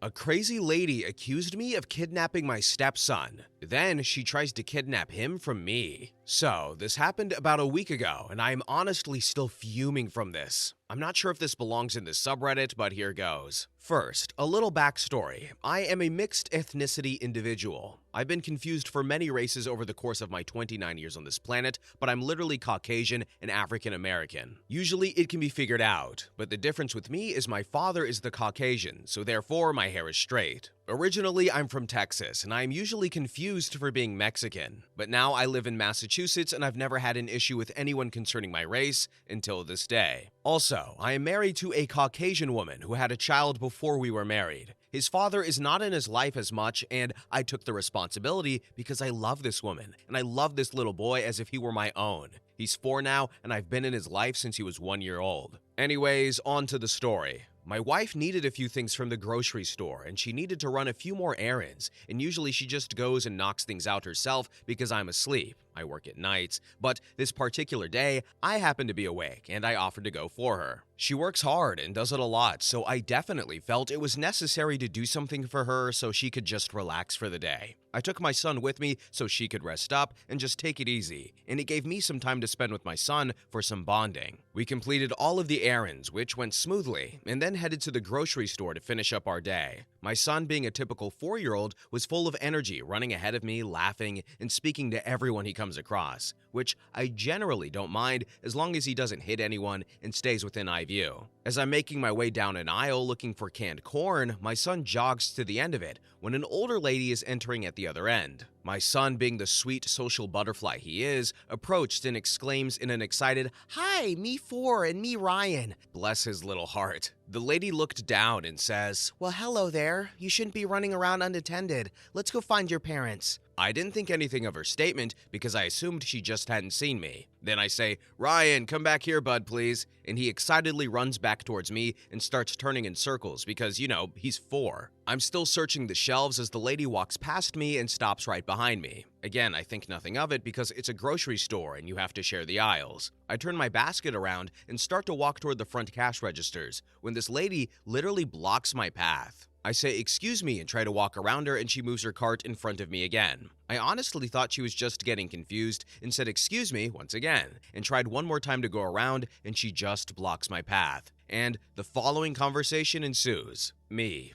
A crazy lady accused me of kidnapping my stepson. Then she tries to kidnap him from me. So, this happened about a week ago, and I am honestly still fuming from this. I'm not sure if this belongs in this subreddit, but here goes. First, a little backstory. I am a mixed ethnicity individual. I've been confused for many races over the course of my 29 years on this planet, but I'm literally Caucasian and African American. Usually it can be figured out, but the difference with me is my father is the Caucasian, so therefore my hair is straight. Originally, I'm from Texas, and I am usually confused for being Mexican. But now I live in Massachusetts, and I've never had an issue with anyone concerning my race until this day. Also, I am married to a Caucasian woman who had a child before we were married. His father is not in his life as much, and I took the responsibility because I love this woman, and I love this little boy as if he were my own. He's 4 now, and I've been in his life since he was 1 year old. Anyways, on to the story. My wife needed a few things from the grocery store, and she needed to run a few more errands, and usually she just goes and knocks things out herself because I'm asleep. I work at nights, but this particular day, I happen to be awake, and I offered to go for her. She works hard and does it a lot, so I definitely felt it was necessary to do something for her so she could just relax for the day. I took my son with me so she could rest up and just take it easy, and it gave me some time to spend with my son for some bonding. We completed all of the errands, which went smoothly, and then headed to the grocery store to finish up our day. My son, being a typical 4-year-old, was full of energy, running ahead of me, laughing, and speaking to everyone he comes across, which I generally don't mind as long as he doesn't hit anyone and stays within eye view. As I'm making my way down an aisle looking for canned corn, my son jogs to the end of it when an older lady is entering at the other end. My son, being the sweet social butterfly he is, approached and exclaims in an excited, "Hi, me 4 and me Ryan." Bless his little heart. The lady looked down and says, "Well, hello there. You shouldn't be running around unattended. Let's go find your parents." I didn't think anything of her statement because I assumed she just hadn't seen me. Then I say, "Ryan, come back here, bud, please." And he excitedly runs back towards me and starts turning in circles because, he's 4. I'm still searching the shelves as the lady walks past me and stops right behind me. Again, I think nothing of it because it's a grocery store and you have to share the aisles. I turn my basket around and start to walk toward the front cash registers when this lady literally blocks my path. I say, "Excuse me," and try to walk around her, and she moves her cart in front of me again. I honestly thought she was just getting confused and said, "Excuse me," once again, and tried one more time to go around, and she just blocks my path. And the following conversation ensues. Me,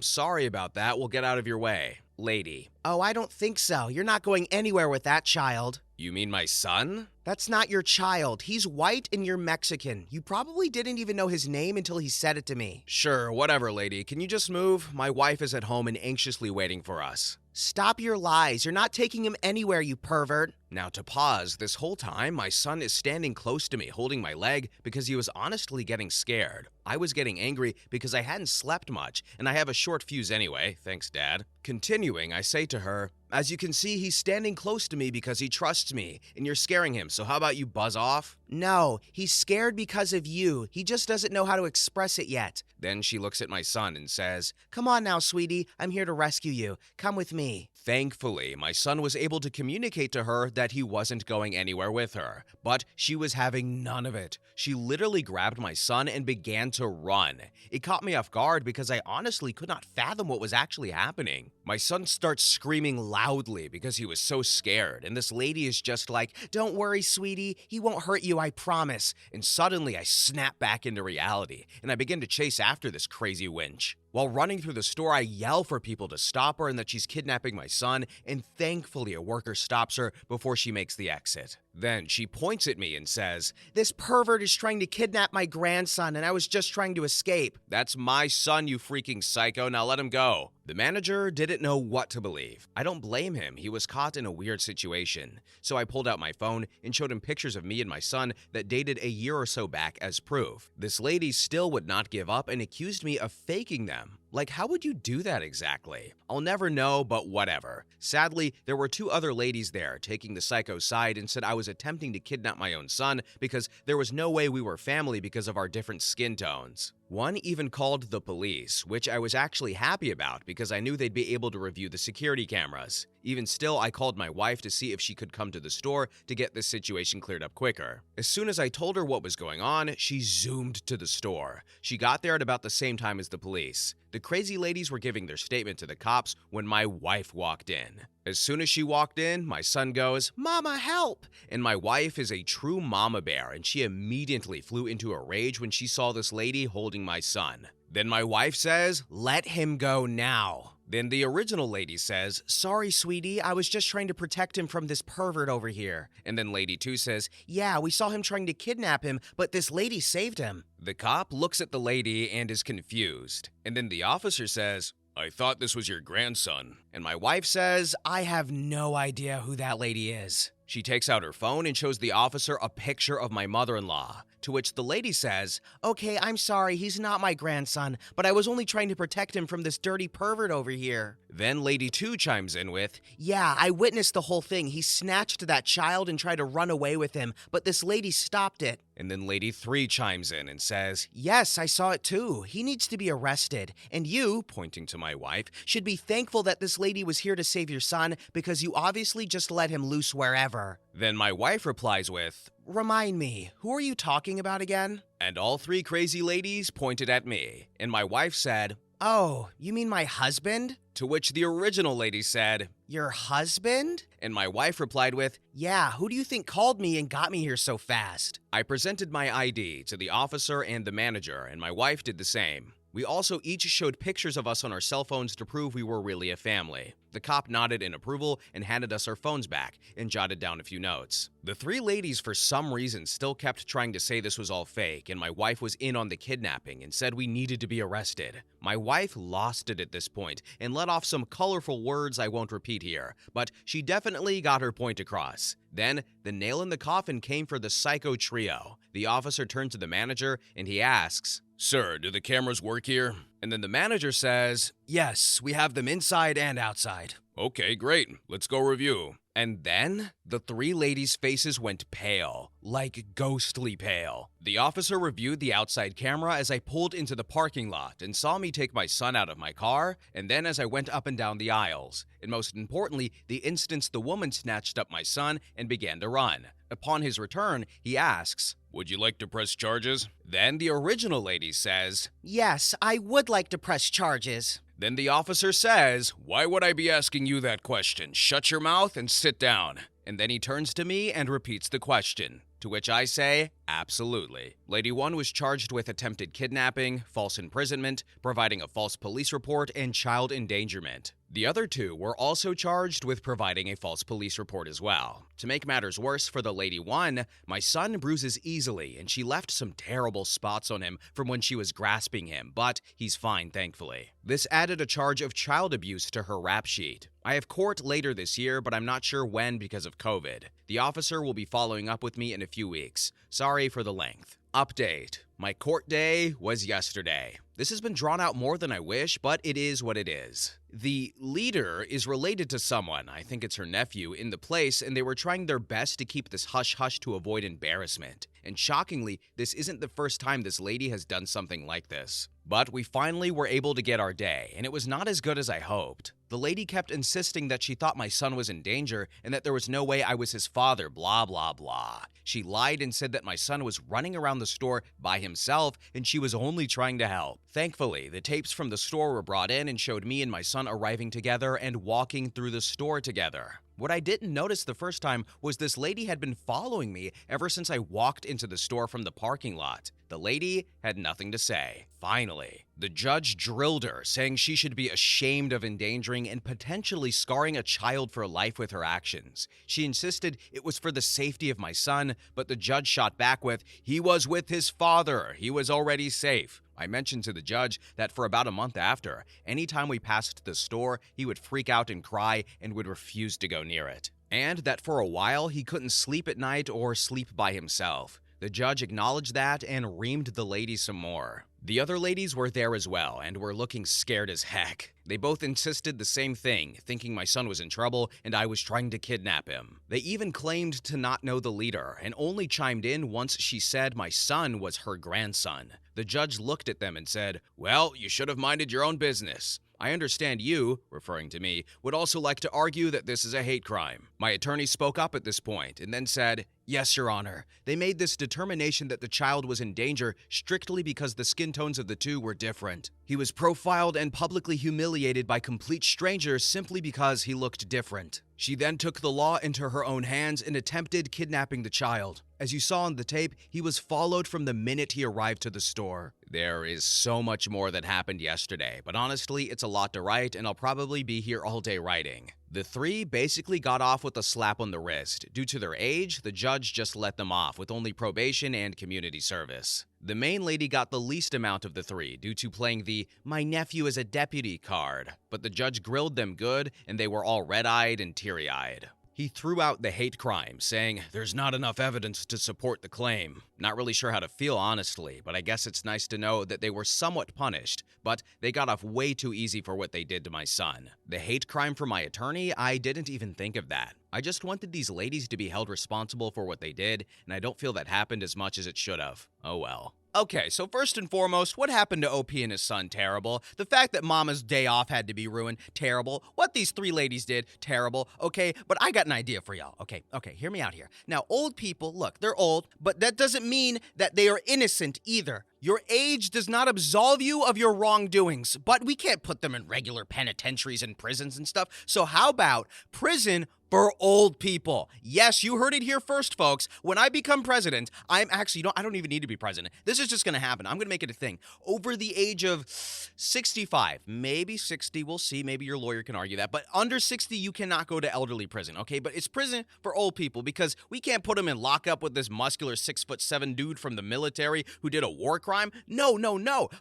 sorry about that, we'll get out of your way. Lady, "Oh, I don't think so. You're not going anywhere with that child." You mean my son? "That's not your child. He's white and you're Mexican. You probably didn't even know his name until he said it to me." Sure, whatever, lady. Can you just move? My wife is at home and anxiously waiting for us. "Stop your lies. You're not taking him anywhere, you pervert." Now to pause, this whole time, my son is standing close to me, holding my leg because he was honestly getting scared. I was getting angry because I hadn't slept much, and I have a short fuse anyway, thanks Dad. Continuing, I say to her, "As you can see, he's standing close to me because he trusts me, and you're scaring him, so how about you buzz off?" "No, he's scared because of you. He just doesn't know how to express it yet." Then she looks at my son and says, "Come on now, sweetie. I'm here to rescue you. Come with me." Thankfully, my son was able to communicate to her that he wasn't going anywhere with her, but she was having none of it. She literally grabbed my son and began to run. It caught me off guard because I honestly could not fathom what was actually happening. My son starts screaming loudly because he was so scared, and this lady is just like, "Don't worry, sweetie, he won't hurt you, I promise." And suddenly I snap back into reality, and I begin to chase after this crazy wench. While running through the store, I yell for people to stop her and that she's kidnapping my son, and thankfully a worker stops her before she makes the exit. Then she points at me and says, "This pervert is trying to kidnap my grandson, and I was just trying to escape." That's my son, you freaking psycho. Now let him go. The manager didn't know what to believe. I don't blame him. He was caught in a weird situation. So I pulled out my phone and showed him pictures of me and my son that dated a year or so back as proof. This lady still would not give up and accused me of faking them. Like, how would you do that exactly? I'll never know, but whatever. Sadly, there were 2 other ladies there taking the psycho's side and said I was attempting to kidnap my own son because there was no way we were family because of our different skin tones. One even called the police, which I was actually happy about because I knew they'd be able to review the security cameras. Even still, I called my wife to see if she could come to the store to get this situation cleared up quicker. As soon as I told her what was going on, she zoomed to the store. She got there at about the same time as the police. The crazy ladies were giving their statement to the cops when my wife walked in. As soon as she walked in, my son goes, "Mama, help!" And my wife is a true mama bear, and she immediately flew into a rage when she saw this lady holding my son. Then my wife says, "Let him go now." Then the original lady says, "Sorry, sweetie, I was just trying to protect him from this pervert over here." And then lady 2 says, "Yeah, we saw him trying to kidnap him, but this lady saved him." The cop looks at the lady and is confused. And then the officer says, "I thought this was your grandson." And my wife says, "I have no idea who that lady is." She takes out her phone and shows the officer a picture of my mother-in-law, to which the lady says, "Okay, I'm sorry, he's not my grandson, but I was only trying to protect him from this dirty pervert over here." Then lady 2 chimes in with, "Yeah, I witnessed the whole thing. He snatched that child and tried to run away with him, but this lady stopped it." And then lady 3 chimes in and says, "Yes, I saw it too. He needs to be arrested. And you," pointing to my wife, "should be thankful that this lady was here to save your son because you obviously just let him loose wherever." Then my wife replies with, "Remind me, who are you talking about again?" And all 3 crazy ladies pointed at me, and my wife said, "Oh, you mean my husband?" To which the original lady said, "Your husband?" And my wife replied with, "Yeah, who do you think called me and got me here so fast?" I presented my ID to the officer and the manager, and my wife did the same. We also each showed pictures of us on our cell phones to prove we were really a family. The cop nodded in approval and handed us our phones back and jotted down a few notes. The 3 ladies for some reason still kept trying to say this was all fake and my wife was in on the kidnapping and said we needed to be arrested. My wife lost it at this point and let off some colorful words I won't repeat here, but she definitely got her point across. Then, the nail in the coffin came for the psycho trio. The officer turned to the manager and he asks, "Sir, do the cameras work here?" And then the manager says, "Yes, we have them inside and outside." "Okay, great. Let's go review." And then, the 3 ladies' faces went pale, like ghostly pale. The officer reviewed the outside camera as I pulled into the parking lot and saw me take my son out of my car, and then as I went up and down the aisles. And most importantly, the instance the woman snatched up my son and began to run. Upon his return, he asks, "Would you like to press charges?" Then the original lady says, "Yes, I would like to press charges." Then the officer says, "Why would I be asking you that question? Shut your mouth and sit down." And then he turns to me and repeats the question, to which I say, "Absolutely." Lady 1 was charged with attempted kidnapping, false imprisonment, providing a false police report, and child endangerment. The other 2 were also charged with providing a false police report as well. To make matters worse for the Lady 1, my son bruises easily and she left some terrible spots on him from when she was grasping him, but he's fine thankfully. This added a charge of child abuse to her rap sheet. I have court later this year, but I'm not sure when because of COVID. The officer will be following up with me in a few weeks. Sorry for the length. Update. My court day was yesterday. This has been drawn out more than I wish, but it is what it is. The leader is related to someone, I think it's her nephew, in the place, and they were trying their best to keep this hush-hush to avoid embarrassment. And shockingly, this isn't the first time this lady has done something like this. But we finally were able to get our day, and it was not as good as I hoped. The lady kept insisting that she thought my son was in danger and that there was no way I was his father, blah blah blah. She lied and said that my son was running around the store by himself and she was only trying to help. Thankfully, the tapes from the store were brought in and showed me and my son arriving together and walking through the store together. What I didn't notice the first time was this lady had been following me ever since I walked into the store from the parking lot. The lady had nothing to say. Finally, the judge drilled her, saying she should be ashamed of endangering and potentially scarring a child for life with her actions. She insisted it was for the safety of my son, but the judge shot back with, "He was with his father. He was already safe." I mentioned to the judge that for about a month after, anytime we passed the store, he would freak out and cry and would refuse to go near it. And that for a while, he couldn't sleep at night or sleep by himself. The judge acknowledged that and reamed the lady some more. The other ladies were there as well and were looking scared as heck. They both insisted the same thing, thinking my son was in trouble and I was trying to kidnap him. They even claimed to not know the leader and only chimed in once she said my son was her grandson. The judge looked at them and said, "Well, you should have minded your own business. I understand you," referring to me, "would also like to argue that this is a hate crime." My attorney spoke up at this point and then said, "Yes, Your Honor. They made this determination that the child was in danger strictly because the skin tones of the two were different. He was profiled and publicly humiliated by complete strangers simply because he looked different." She then took the law into her own hands and attempted kidnapping the child. As you saw on the tape, he was followed from the minute he arrived to the store. There is so much more that happened yesterday, but honestly, it's a lot to write, and I'll probably be here all day writing. The three basically got off with a slap on the wrist. Due to their age, the judge just let them off with only probation and community service. The main lady got the least amount of the three due to playing the "my nephew is a deputy" card, but the judge grilled them good and they were all red-eyed and teary-eyed. He threw out the hate crime, saying, "There's not enough evidence to support the claim." Not really sure how to feel, honestly, but I guess it's nice to know that they were somewhat punished, but they got off way too easy for what they did to my son. The hate crime for my attorney, I didn't even think of that. I just wanted these ladies to be held responsible for what they did, and I don't feel that happened as much as it should have. Oh well. Okay, so first and foremost, what happened to OP and his son? Terrible. The fact that Mama's day off had to be ruined? Terrible. What these three ladies did? Terrible. Okay, but I got an idea for y'all. Okay, hear me out here. Now, old people, look, they're old, but that doesn't mean that they are innocent either. Your age does not absolve you of your wrongdoings, but we can't put them in regular penitentiaries and prisons and stuff. So how about prison for old people? Yes, you heard it here first, folks. When I become president, I'm actually, I don't even need to be president. This is just going to happen. I'm going to make it a thing. Over the age of 65, maybe 60, we'll see. Maybe your lawyer can argue that. But under 60, you cannot go to elderly prison, okay? But it's prison for old people because we can't put them in lockup with this muscular 6'7" dude from the military who did a war crime. No.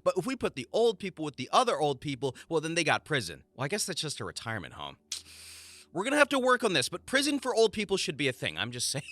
But if we put the old people with the other old people, well, then they got prison. Well, I guess that's just a retirement home. We're going to have to work on this, but prison for old people should be a thing. I'm just saying.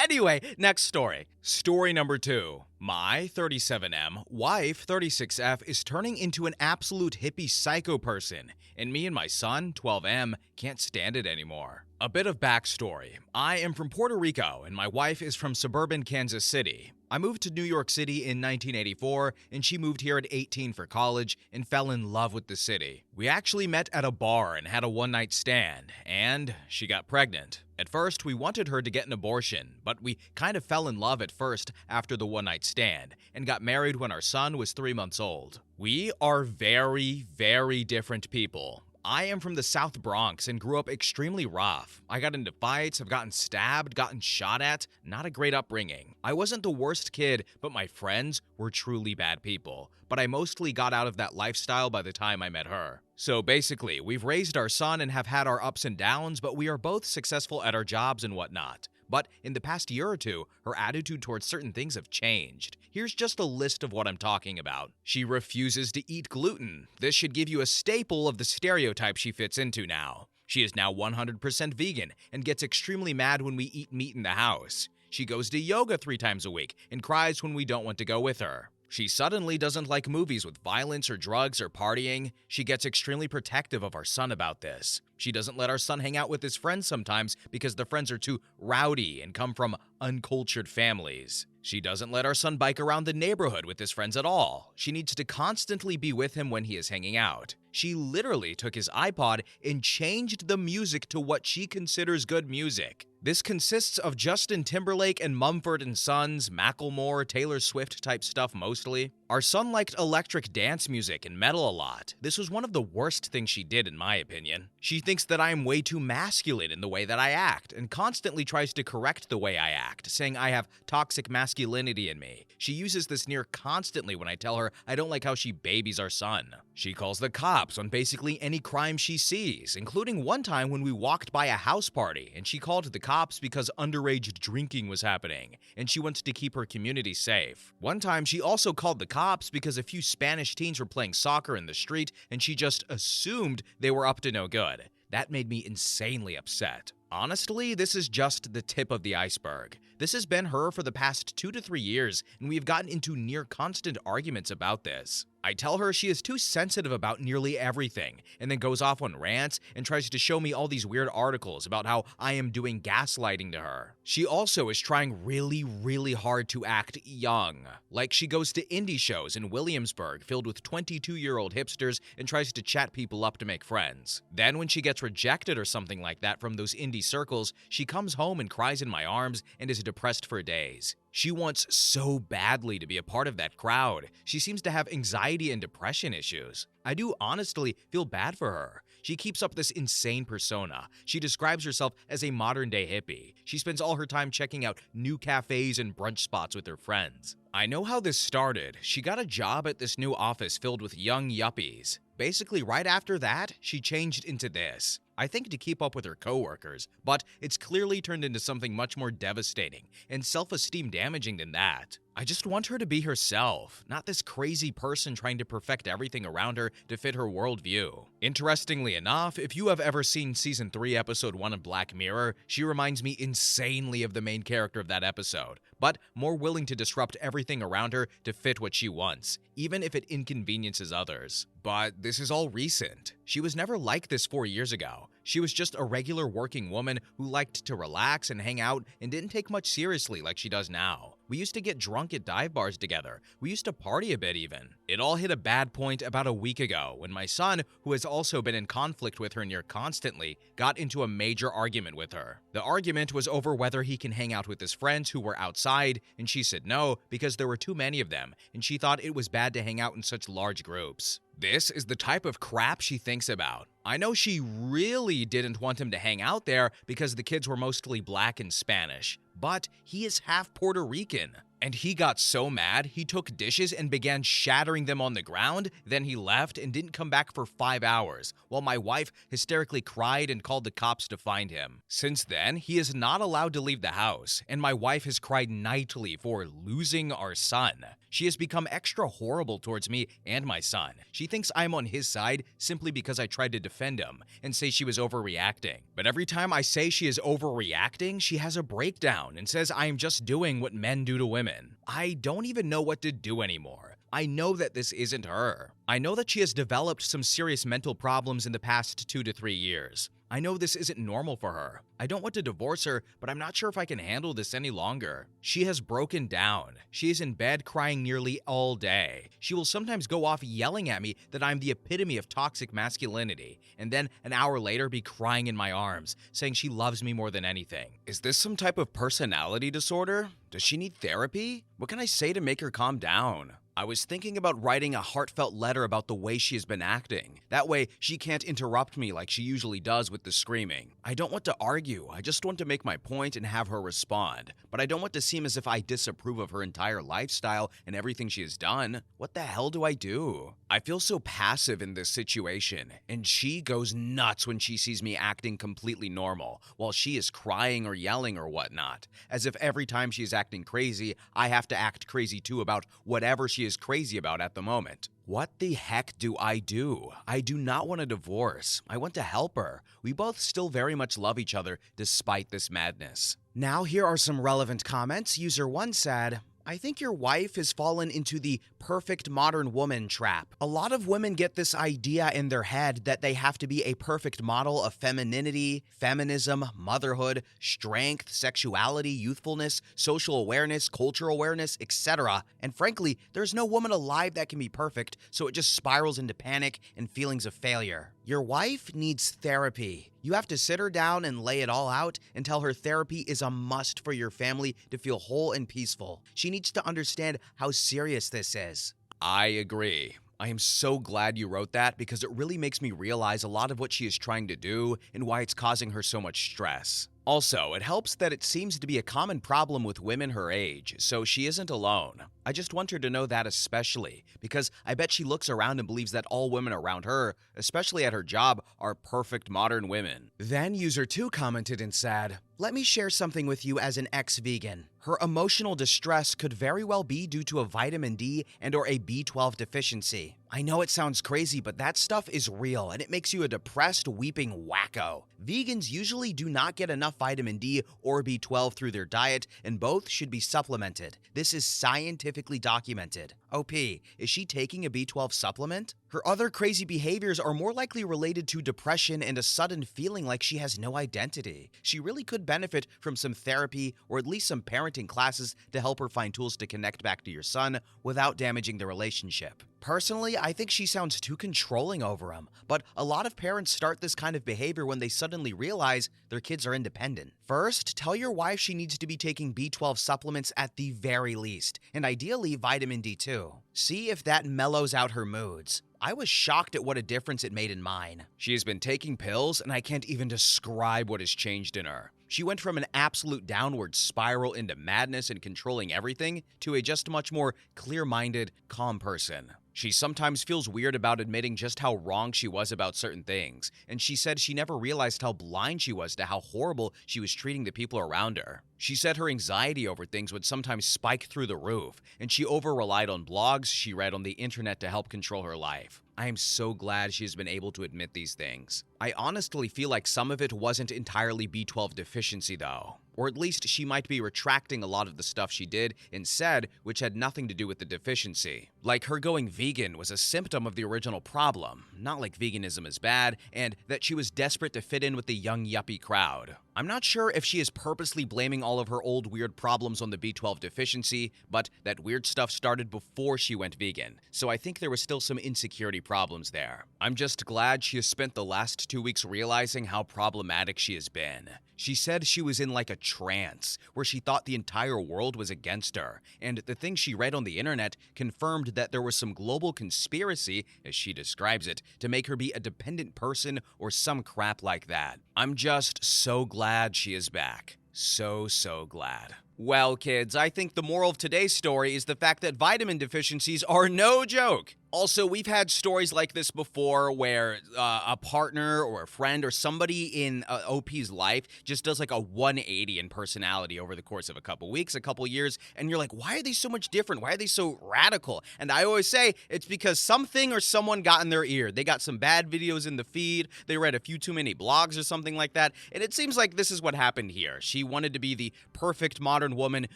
Anyway, next story. Story number 2. My 37M wife, 36F, is turning into an absolute hippie psycho person, and me and my son, 12M, can't stand it anymore. A bit of backstory. I am from Puerto Rico, and my wife is from suburban Kansas City. I moved to New York City in 1984, and she moved here at 18 for college and fell in love with the city. We actually met at a bar and had a one-night stand, and she got pregnant. At first, we wanted her to get an abortion, but we kind of fell in love at first after the one-night stand, and got married when our son was 3 months old. We are very, very different people. I am from the South Bronx and grew up extremely rough. I got into fights, I've gotten stabbed, gotten shot at. Not a great upbringing. I wasn't the worst kid, but my friends were truly bad people. But I mostly got out of that lifestyle by the time I met her. So basically, we've raised our son and have had our ups and downs, but we are both successful at our jobs and whatnot. But in the past year or two, her attitude towards certain things have changed. Here's just a list of what I'm talking about. She refuses to eat gluten. This should give you a staple of the stereotype she fits into now. She is now 100% vegan and gets extremely mad when we eat meat in the house. She goes to yoga 3 times a week and cries when we don't want to go with her. She suddenly doesn't like movies with violence or drugs or partying. She gets extremely protective of our son about this. She doesn't let our son hang out with his friends sometimes because the friends are too rowdy and come from uncultured families. She doesn't let our son bike around the neighborhood with his friends at all. She needs to constantly be with him when he is hanging out. She literally took his iPod and changed the music to what she considers good music. This consists of Justin Timberlake and Mumford & Sons, Macklemore, Taylor Swift type stuff mostly. Our son liked electric dance music and metal a lot. This was one of the worst things she did in my opinion. She thinks that I am way too masculine in the way that I act and constantly tries to correct the way I act, saying I have toxic masculinity in me. She uses this near constantly when I tell her I don't like how she babies our son. She calls the cops on basically any crime she sees, including one time when we walked by a house party and she called the cops because underage drinking was happening and she wants to keep her community safe. One time she also called the cops because a few Spanish teens were playing soccer in the street and she just assumed they were up to no good. That made me insanely upset. Honestly, this is just the tip of the iceberg. This has been her for the past 2 to 3 years, and we've gotten into near constant arguments about this. I tell her she is too sensitive about nearly everything, and then goes off on rants and tries to show me all these weird articles about how I am doing gaslighting to her. She also is trying really hard to act young. Like she goes to indie shows in Williamsburg filled with 22-year-old hipsters and tries to chat people up to make friends. Then when she gets rejected or something like that from those indie circles, she comes home and cries in my arms and is depressed for days. She wants so badly to be a part of that crowd. She seems to have anxiety and depression issues. I do honestly feel bad for her. She keeps up this insane persona. She describes herself as a modern-day hippie. She spends all her time checking out new cafes and brunch spots with her friends. I know how this started. She got a job at this new office filled with young yuppies. Basically, right after that, she changed into this. I think to keep up with her coworkers, but it's clearly turned into something much more devastating and self-esteem damaging than that. I just want her to be herself, not this crazy person trying to perfect everything around her to fit her worldview. Interestingly enough, if you have ever seen Season 3, Episode 1 of Black Mirror, she reminds me insanely of the main character of that episode, but more willing to disrupt everything around her to fit what she wants, even if it inconveniences others. But this is all recent. She was never like this 4 years ago. She was just a regular working woman who liked to relax and hang out and didn't take much seriously like she does now. We used to get drunk at dive bars together. We used to party a bit even. It all hit a bad point about a week ago when my son, who has also been in conflict with her near constantly, got into a major argument with her. The argument was over whether he can hang out with his friends who were outside, and she said no because there were too many of them, and she thought it was bad to hang out in such large groups. This is the type of crap she thinks about. I know she really didn't want him to hang out there because the kids were mostly black and Spanish, but he is half Puerto Rican. And he got so mad, he took dishes and began shattering them on the ground, then he left and didn't come back for 5 hours, while my wife hysterically cried and called the cops to find him. Since then, he is not allowed to leave the house, and my wife has cried nightly for losing our son. She has become extra horrible towards me and my son. She thinks I'm on his side simply because I tried to defend him and say she was overreacting. But every time I say she is overreacting, she has a breakdown and says I am just doing what men do to women. I don't even know what to do anymore. I know that this isn't her. I know that she has developed some serious mental problems in the past 2 to 3 years. I know this isn't normal for her. I don't want to divorce her, but I'm not sure if I can handle this any longer. She has broken down. She is in bed crying nearly all day. She will sometimes go off yelling at me that I'm the epitome of toxic masculinity, and then an hour later be crying in my arms, saying she loves me more than anything. Is this some type of personality disorder? Does she need therapy? What can I say to make her calm down? I was thinking about writing a heartfelt letter about the way she has been acting. That way, she can't interrupt me like she usually does with the screaming. I don't want to argue, I just want to make my point and have her respond. But I don't want to seem as if I disapprove of her entire lifestyle and everything she has done. What the hell do I do? I feel so passive in this situation, and she goes nuts when she sees me acting completely normal, while she is crying or yelling or whatnot. As if every time she is acting crazy, I have to act crazy too about whatever she is crazy about at the moment. What the heck do? I do not want a divorce. I want to help her. We both still very much love each other despite this madness. Now here are some relevant comments. User 1 said, I think your wife has fallen into the perfect modern woman trap. A lot of women get this idea in their head that they have to be a perfect model of femininity, feminism, motherhood, strength, sexuality, youthfulness, social awareness, cultural awareness, etc. And frankly, there's no woman alive that can be perfect, so it just spirals into panic and feelings of failure. Your wife needs therapy. You have to sit her down and lay it all out and tell her therapy is a must for your family to feel whole and peaceful. She needs to understand how serious this is. I agree. I am so glad you wrote that because it really makes me realize a lot of what she is trying to do and why it's causing her so much stress. Also, it helps that it seems to be a common problem with women her age, so she isn't alone. I just want her to know that especially, because I bet she looks around and believes that all women around her, especially at her job, are perfect modern women. Then user 2 commented and said, let me share something with you as an ex-vegan. Her emotional distress could very well be due to a vitamin D and or a B12 deficiency. I know it sounds crazy, but that stuff is real and it makes you a depressed, weeping wacko. Vegans usually do not get enough vitamin D or B12 through their diet, and both should be supplemented. This is scientifically documented. OP, is she taking a B12 supplement? Her other crazy behaviors are more likely related to depression and a sudden feeling like she has no identity. She really could benefit from some therapy or at least some parenting classes to help her find tools to connect back to your son without damaging the relationship. Personally, I think she sounds too controlling over him, but a lot of parents start this kind of behavior when they suddenly realize their kids are independent. First, tell your wife she needs to be taking B12 supplements at the very least, and ideally vitamin D too. See if that mellows out her moods. I was shocked at what a difference it made in mine. She has been taking pills, and I can't even describe what has changed in her. She went from an absolute downward spiral into madness and controlling everything to a just much more clear-minded, calm person. She sometimes feels weird about admitting just how wrong she was about certain things, and she said she never realized how blind she was to how horrible she was treating the people around her. She said her anxiety over things would sometimes spike through the roof, and she over-relied on blogs she read on the internet to help control her life. I am so glad she has been able to admit these things. I honestly feel like some of it wasn't entirely B12 deficiency though. Or at least she might be retracting a lot of the stuff she did and said which had nothing to do with the deficiency. Like her going vegan was a symptom of the original problem, not like veganism is bad, and that she was desperate to fit in with the young yuppie crowd. I'm not sure if she is purposely blaming all of her old weird problems on the B12 deficiency, but that weird stuff started before she went vegan, so I think there was still some insecurity problems there. I'm just glad she has spent the last 2 weeks realizing how problematic she has been. She said she was in like a trance, where she thought the entire world was against her, and the things she read on the internet confirmed that there was some global conspiracy, as she describes it, to make her be a dependent person or some crap like that. I'm just so glad she is back. So glad. Well, kids, I think the moral of today's story is the fact that vitamin deficiencies are no joke. Also, we've had stories like this before where a partner or a friend or somebody in OP's life just does like a 180 in personality over the course of a couple weeks, a couple years, and you're like, why are they so much different? Why are they so radical? And I always say it's because something or someone got in their ear. They got some bad videos in the feed, they read a few too many blogs or something like that, and it seems like this is what happened here. She wanted to be the perfect modern woman,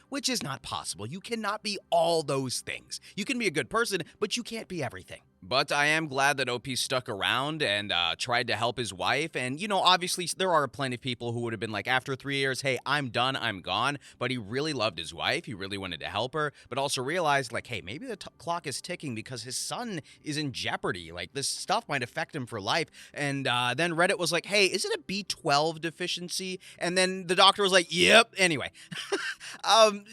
which is not possible. You cannot be all those things. You can be a good person, but you can't be everything. But I am glad that OP stuck around and tried to help his wife. And, you know, obviously there are plenty of people who would have been like, after 3 years, hey, I'm done, I'm gone. But he really loved his wife. He really wanted to help her, but also realized, like, hey, maybe the clock is ticking because his son is in jeopardy. Like, this stuff might affect him for life. And then Reddit was like, hey, is it a B12 deficiency? And then the doctor was like, yep. Anyway,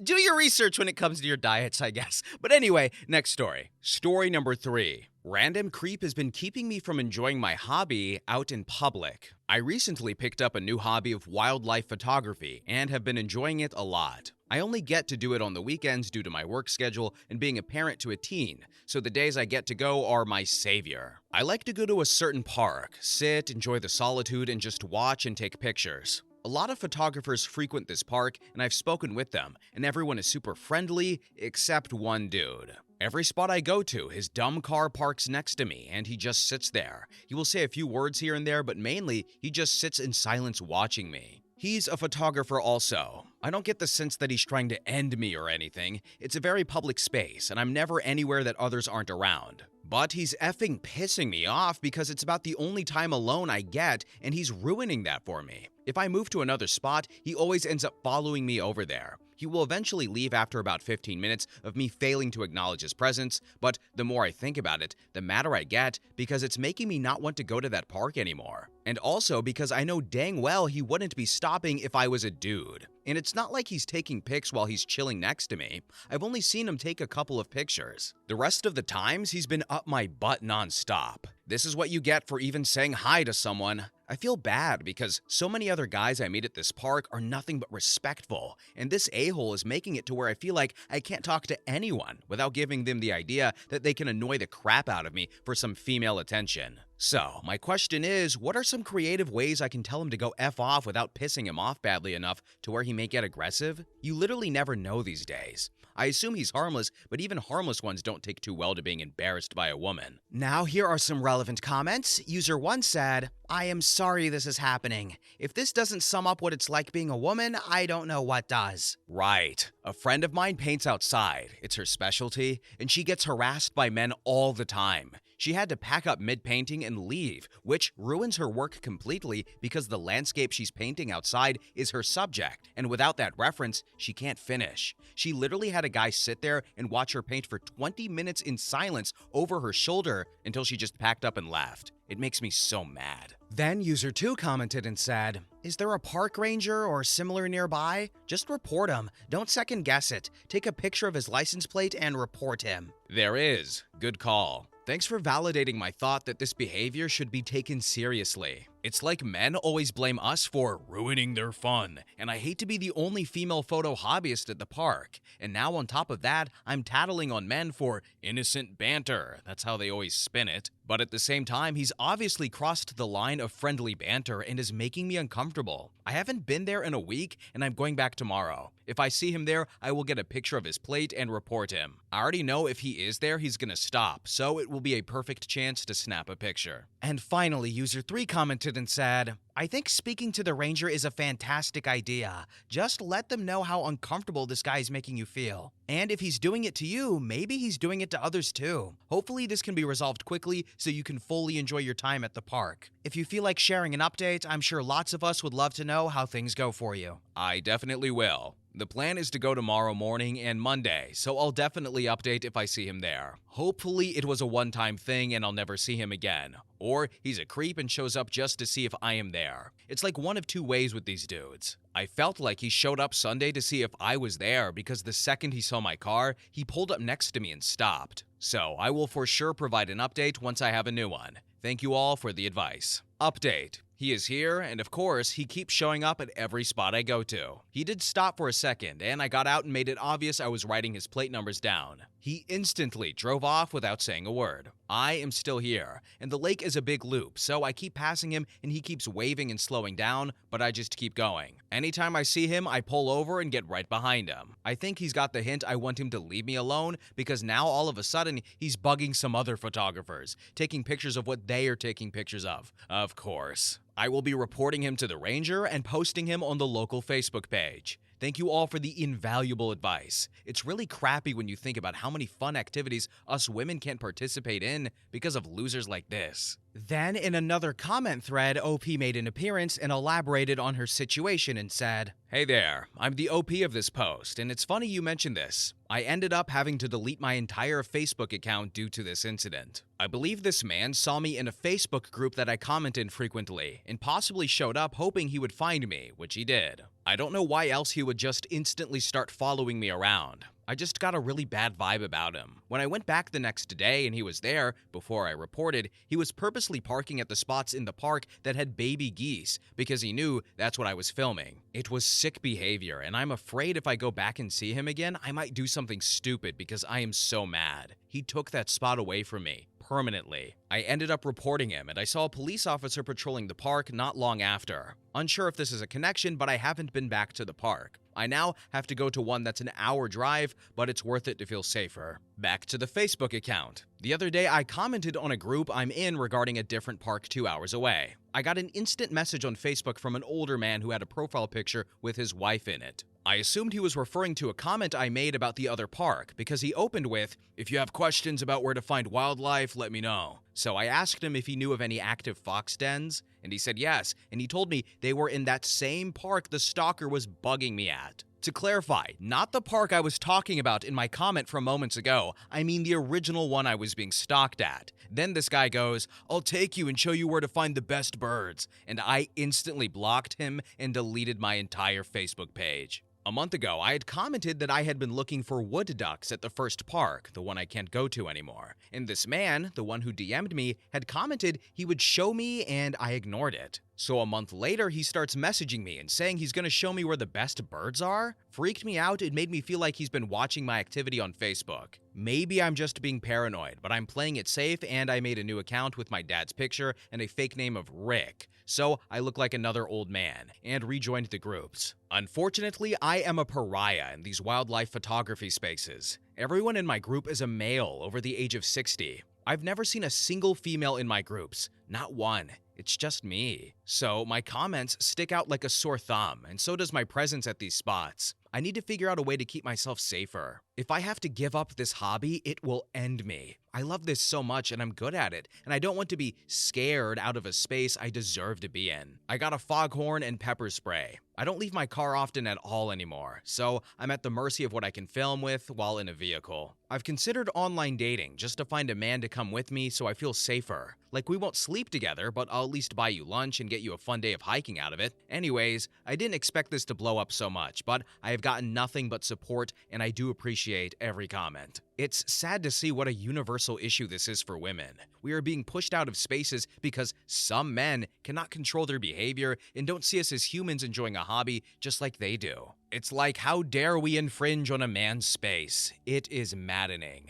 do your research when it comes to your diets, I guess. But anyway, next story. Story number 3. Random creep has been keeping me from enjoying my hobby out in public. I recently picked up a new hobby of wildlife photography and have been enjoying it a lot. I only get to do it on the weekends due to my work schedule and being a parent to a teen, so the days I get to go are my savior. I like to go to a certain park, sit, enjoy the solitude, and just watch and take pictures. A lot of photographers frequent this park, and I've spoken with them, and everyone is super friendly, except one dude. Every spot I go to, his dumb car parks next to me, and he just sits there. He will say a few words here and there, but mainly, he just sits in silence watching me. He's a photographer also. I don't get the sense that he's trying to end me or anything. It's a very public space, and I'm never anywhere that others aren't around. But he's effing pissing me off because it's about the only time alone I get, and he's ruining that for me. If I move to another spot, he always ends up following me over there. He will eventually leave after about 15 minutes of me failing to acknowledge his presence, but the more I think about it, the madder I get because it's making me not want to go to that park anymore. And also because I know dang well he wouldn't be stopping if I was a dude. And it's not like he's taking pics while he's chilling next to me. I've only seen him take a couple of pictures. The rest of the times, he's been up my butt nonstop. This is what you get for even saying hi to someone. I feel bad because so many other guys I meet at this park are nothing but respectful, and this a-hole is making it to where I feel like I can't talk to anyone without giving them the idea that they can annoy the crap out of me for some female attention. So, my question is, what are some creative ways I can tell him to go F off without pissing him off badly enough to where he may get aggressive? You literally never know these days. I assume he's harmless, but even harmless ones don't take too well to being embarrassed by a woman. Now, here are some relevant comments. User 1 said, I am sorry this is happening. If this doesn't sum up what it's like being a woman, I don't know what does. Right. A friend of mine paints outside. It's her specialty, and she gets harassed by men all the time. She had to pack up mid-painting and leave, which ruins her work completely because the landscape she's painting outside is her subject, and without that reference, she can't finish. She literally had a guy sit there and watch her paint for 20 minutes in silence over her shoulder until she just packed up and left. It makes me so mad. Then user 2 commented and said, is there a park ranger or similar nearby? Just report him. Don't second guess it. Take a picture of his license plate and report him. There is. Good call. Thanks for validating my thought that this behavior should be taken seriously. It's like men always blame us for ruining their fun, and I hate to be the only female photo hobbyist at the park. And now on top of that, I'm tattling on men for innocent banter. That's how they always spin it. But at the same time, he's obviously crossed the line of friendly banter and is making me uncomfortable. I haven't been there in a week, and I'm going back tomorrow. If I see him there, I will get a picture of his plate and report him. I already know if he is there, he's gonna stop, so it will be a perfect chance to snap a picture. And finally, user 3 commented and said, I think speaking to the ranger is a fantastic idea. Just let them know how uncomfortable this guy is making you feel. And if he's doing it to you, maybe he's doing it to others too. Hopefully this can be resolved quickly so you can fully enjoy your time at the park. If you feel like sharing an update, I'm sure lots of us would love to know how things go for you. I definitely will. The plan is to go tomorrow morning and Monday, so I'll definitely update if I see him there. Hopefully it was a one-time thing and I'll never see him again. Or he's a creep and shows up just to see if I am there. It's like one of two ways with these dudes. I felt like he showed up Sunday to see if I was there because the second he saw my car, he pulled up next to me and stopped. So I will for sure provide an update once I have a new one. Thank you all for the advice. Update. He is here, and of course, he keeps showing up at every spot I go to. He did stop for a second, and I got out and made it obvious I was writing his plate numbers down. He instantly drove off without saying a word. I am still here, and the lake is a big loop, so I keep passing him and he keeps waving and slowing down, but I just keep going. Anytime I see him, I pull over and get right behind him. I think he's got the hint I want him to leave me alone because now all of a sudden he's bugging some other photographers, taking pictures of what they are taking pictures of. Of course. I will be reporting him to the ranger and posting him on the local Facebook page. Thank you all for the invaluable advice. It's really crappy when you think about how many fun activities us women can't participate in because of losers like this. Then, in another comment thread, OP made an appearance and elaborated on her situation and said, Hey there, I'm the OP of this post, and it's funny you mentioned this. I ended up having to delete my entire Facebook account due to this incident. I believe this man saw me in a Facebook group that I comment in frequently, and possibly showed up hoping he would find me, which he did. I don't know why else he would just instantly start following me around. I just got a really bad vibe about him. When I went back the next day and he was there, before I reported, he was purposely parking at the spots in the park that had baby geese because he knew that's what I was filming. It was sick behavior, and I'm afraid if I go back and see him again, I might do something stupid because I am so mad. He took that spot away from me. Permanently. I ended up reporting him, and I saw a police officer patrolling the park not long after. Unsure if this is a connection, but I haven't been back to the park. I now have to go to one that's an hour drive, but it's worth it to feel safer. Back to the Facebook account. The other day, I commented on a group I'm in regarding a different park 2 hours away. I got an instant message on Facebook from an older man who had a profile picture with his wife in it. I assumed he was referring to a comment I made about the other park because he opened with, "If you have questions about where to find wildlife, let me know." So I asked him if he knew of any active fox dens, and he said yes, and he told me they were in that same park the stalker was bugging me at. To clarify, not the park I was talking about in my comment from moments ago, I mean the original one I was being stalked at. Then this guy goes, "I'll take you and show you where to find the best birds," and I instantly blocked him and deleted my entire Facebook page. A month ago, I had commented that I had been looking for wood ducks at the first park, the one I can't go to anymore. And this man, the one who DM'd me, had commented he would show me and I ignored it. So a month later, he starts messaging me and saying he's gonna show me where the best birds are? Freaked me out, it made me feel like he's been watching my activity on Facebook. Maybe I'm just being paranoid, but I'm playing it safe and I made a new account with my dad's picture and a fake name of Rick, so I look like another old man, and rejoined the groups. Unfortunately, I am a pariah in these wildlife photography spaces. Everyone in my group is a male over the age of 60. I've never seen a single female in my groups, not one. It's just me. So my comments stick out like a sore thumb, and so does my presence at these spots. I need to figure out a way to keep myself safer. If I have to give up this hobby, it will end me. I love this so much and I'm good at it, and I don't want to be scared out of a space I deserve to be in. I got a foghorn and pepper spray. I don't leave my car often at all anymore, so I'm at the mercy of what I can film with while in a vehicle. I've considered online dating just to find a man to come with me so I feel safer. Like, we won't sleep together, but I'll at least buy you lunch and get you a fun day of hiking out of it. Anyways, I didn't expect this to blow up so much, but I have gotten nothing but support, and I do appreciate every comment. It's sad to see what a universal issue this is for women. We are being pushed out of spaces because some men cannot control their behavior and don't see us as humans enjoying a hobby just like they do. It's like, how dare we infringe on a man's space? It is maddening.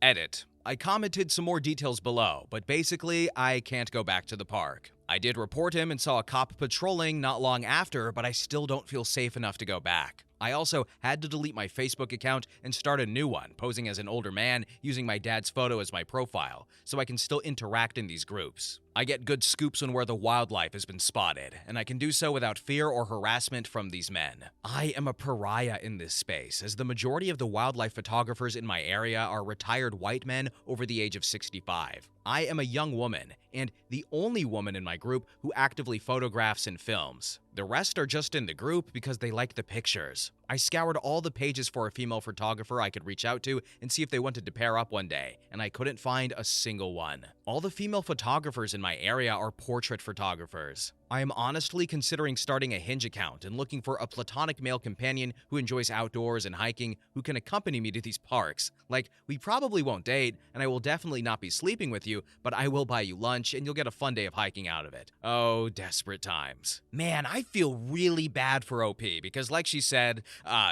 Edit. I commented some more details below, but basically, I can't go back to the park. I did report him and saw a cop patrolling not long after, but I still don't feel safe enough to go back. I also had to delete my Facebook account and start a new one, posing as an older man using my dad's photo as my profile, so I can still interact in these groups. I get good scoops on where the wildlife has been spotted, and I can do so without fear or harassment from these men. I am a pariah in this space, as the majority of the wildlife photographers in my area are retired white men over the age of 65. I am a young woman, and the only woman in my group who actively photographs and films. The rest are just in the group because they like the pictures. I scoured all the pages for a female photographer I could reach out to and see if they wanted to pair up one day, and I couldn't find a single one. All the female photographers in my area are portrait photographers. I am honestly considering starting a Hinge account and looking for a platonic male companion who enjoys outdoors and hiking who can accompany me to these parks. Like, we probably won't date, and I will definitely not be sleeping with you, but I will buy you lunch and you'll get a fun day of hiking out of it. Oh, desperate times. Man, I feel really bad for OP because, like she said,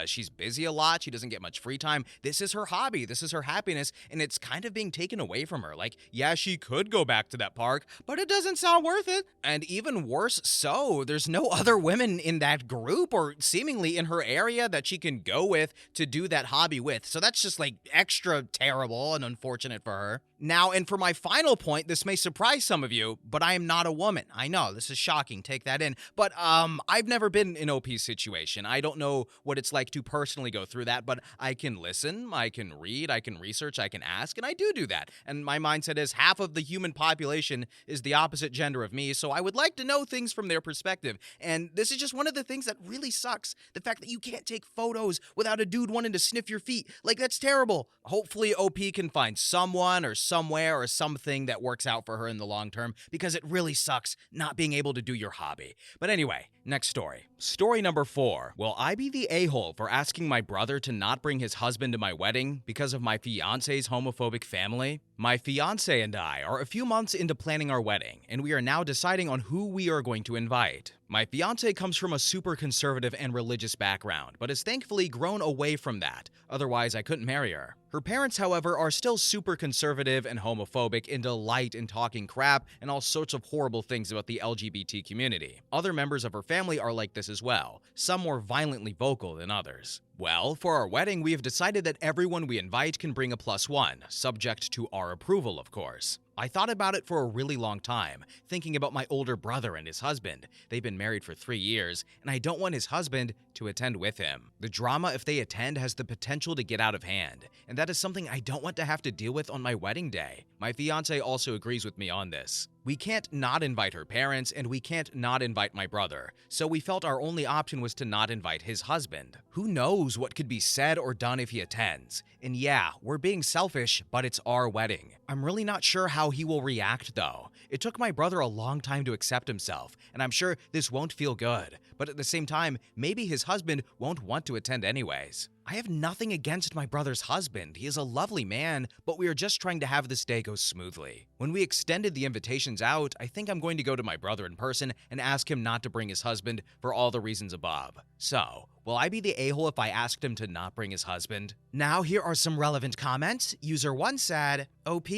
she's busy a lot, she doesn't get much free time. This is her hobby, this is her happiness, and it's kind of being taken away from her. Like, yeah, she could go back to that park, but it doesn't sound worth it. And even worse so, there's no other women in that group or seemingly in her area that she can go with to do that hobby with. So that's just like extra terrible and unfortunate for her. Now, and for my final point, this may surprise some of you, but I am not a woman. I know, this is shocking, take that in. But I've never been in OP's situation. I don't know what it's like to personally go through that, but I can listen, I can read, I can research, I can ask, and I do that. And my mindset is half of the human population is the opposite gender of me, so I would like to know things from their perspective. And this is just one of the things that really sucks. The fact that you can't take photos without a dude wanting to sniff your feet. Like, that's terrible. Hopefully OP can find someone or somewhere or something that works out for her in the long term, because it really sucks not being able to do your hobby. But anyway, next story. Story number 4. Will I be the a-hole for asking my brother to not bring his husband to my wedding because of my fiance's homophobic family? My fiance and I are a few months into planning our wedding, and we are now deciding on who we are going to invite. My fiance comes from a super conservative and religious background, but has thankfully grown away from that. Otherwise, I couldn't marry her. Her parents, however, are still super conservative and homophobic and delight in talking crap and all sorts of horrible things about the LGBT community. Other members of her family are like this as well, some more violently vocal than others. Well, for our wedding, we have decided that everyone we invite can bring a +1, subject to our approval, of course. I thought about it for a really long time, thinking about my older brother and his husband. They've been married for 3 years, and I don't want his husband to attend with him. The drama if they attend has the potential to get out of hand, and that is something I don't want to have to deal with on my wedding day. My fiance also agrees with me on this. We can't not invite her parents, and we can't not invite my brother, so we felt our only option was to not invite his husband. Who knows what could be said or done if he attends? And yeah, we're being selfish, but it's our wedding. I'm really not sure how he will react though. It took my brother a long time to accept himself, and I'm sure this won't feel good. But at the same time, maybe his husband won't want to attend anyways. I have nothing against my brother's husband. He is a lovely man, but we are just trying to have this day go smoothly. When we extended the invitations out, I think I'm going to go to my brother in person and ask him not to bring his husband for all the reasons above. So, will I be the a-hole if I asked him to not bring his husband? Now, here are some relevant comments. User 1 said, OP,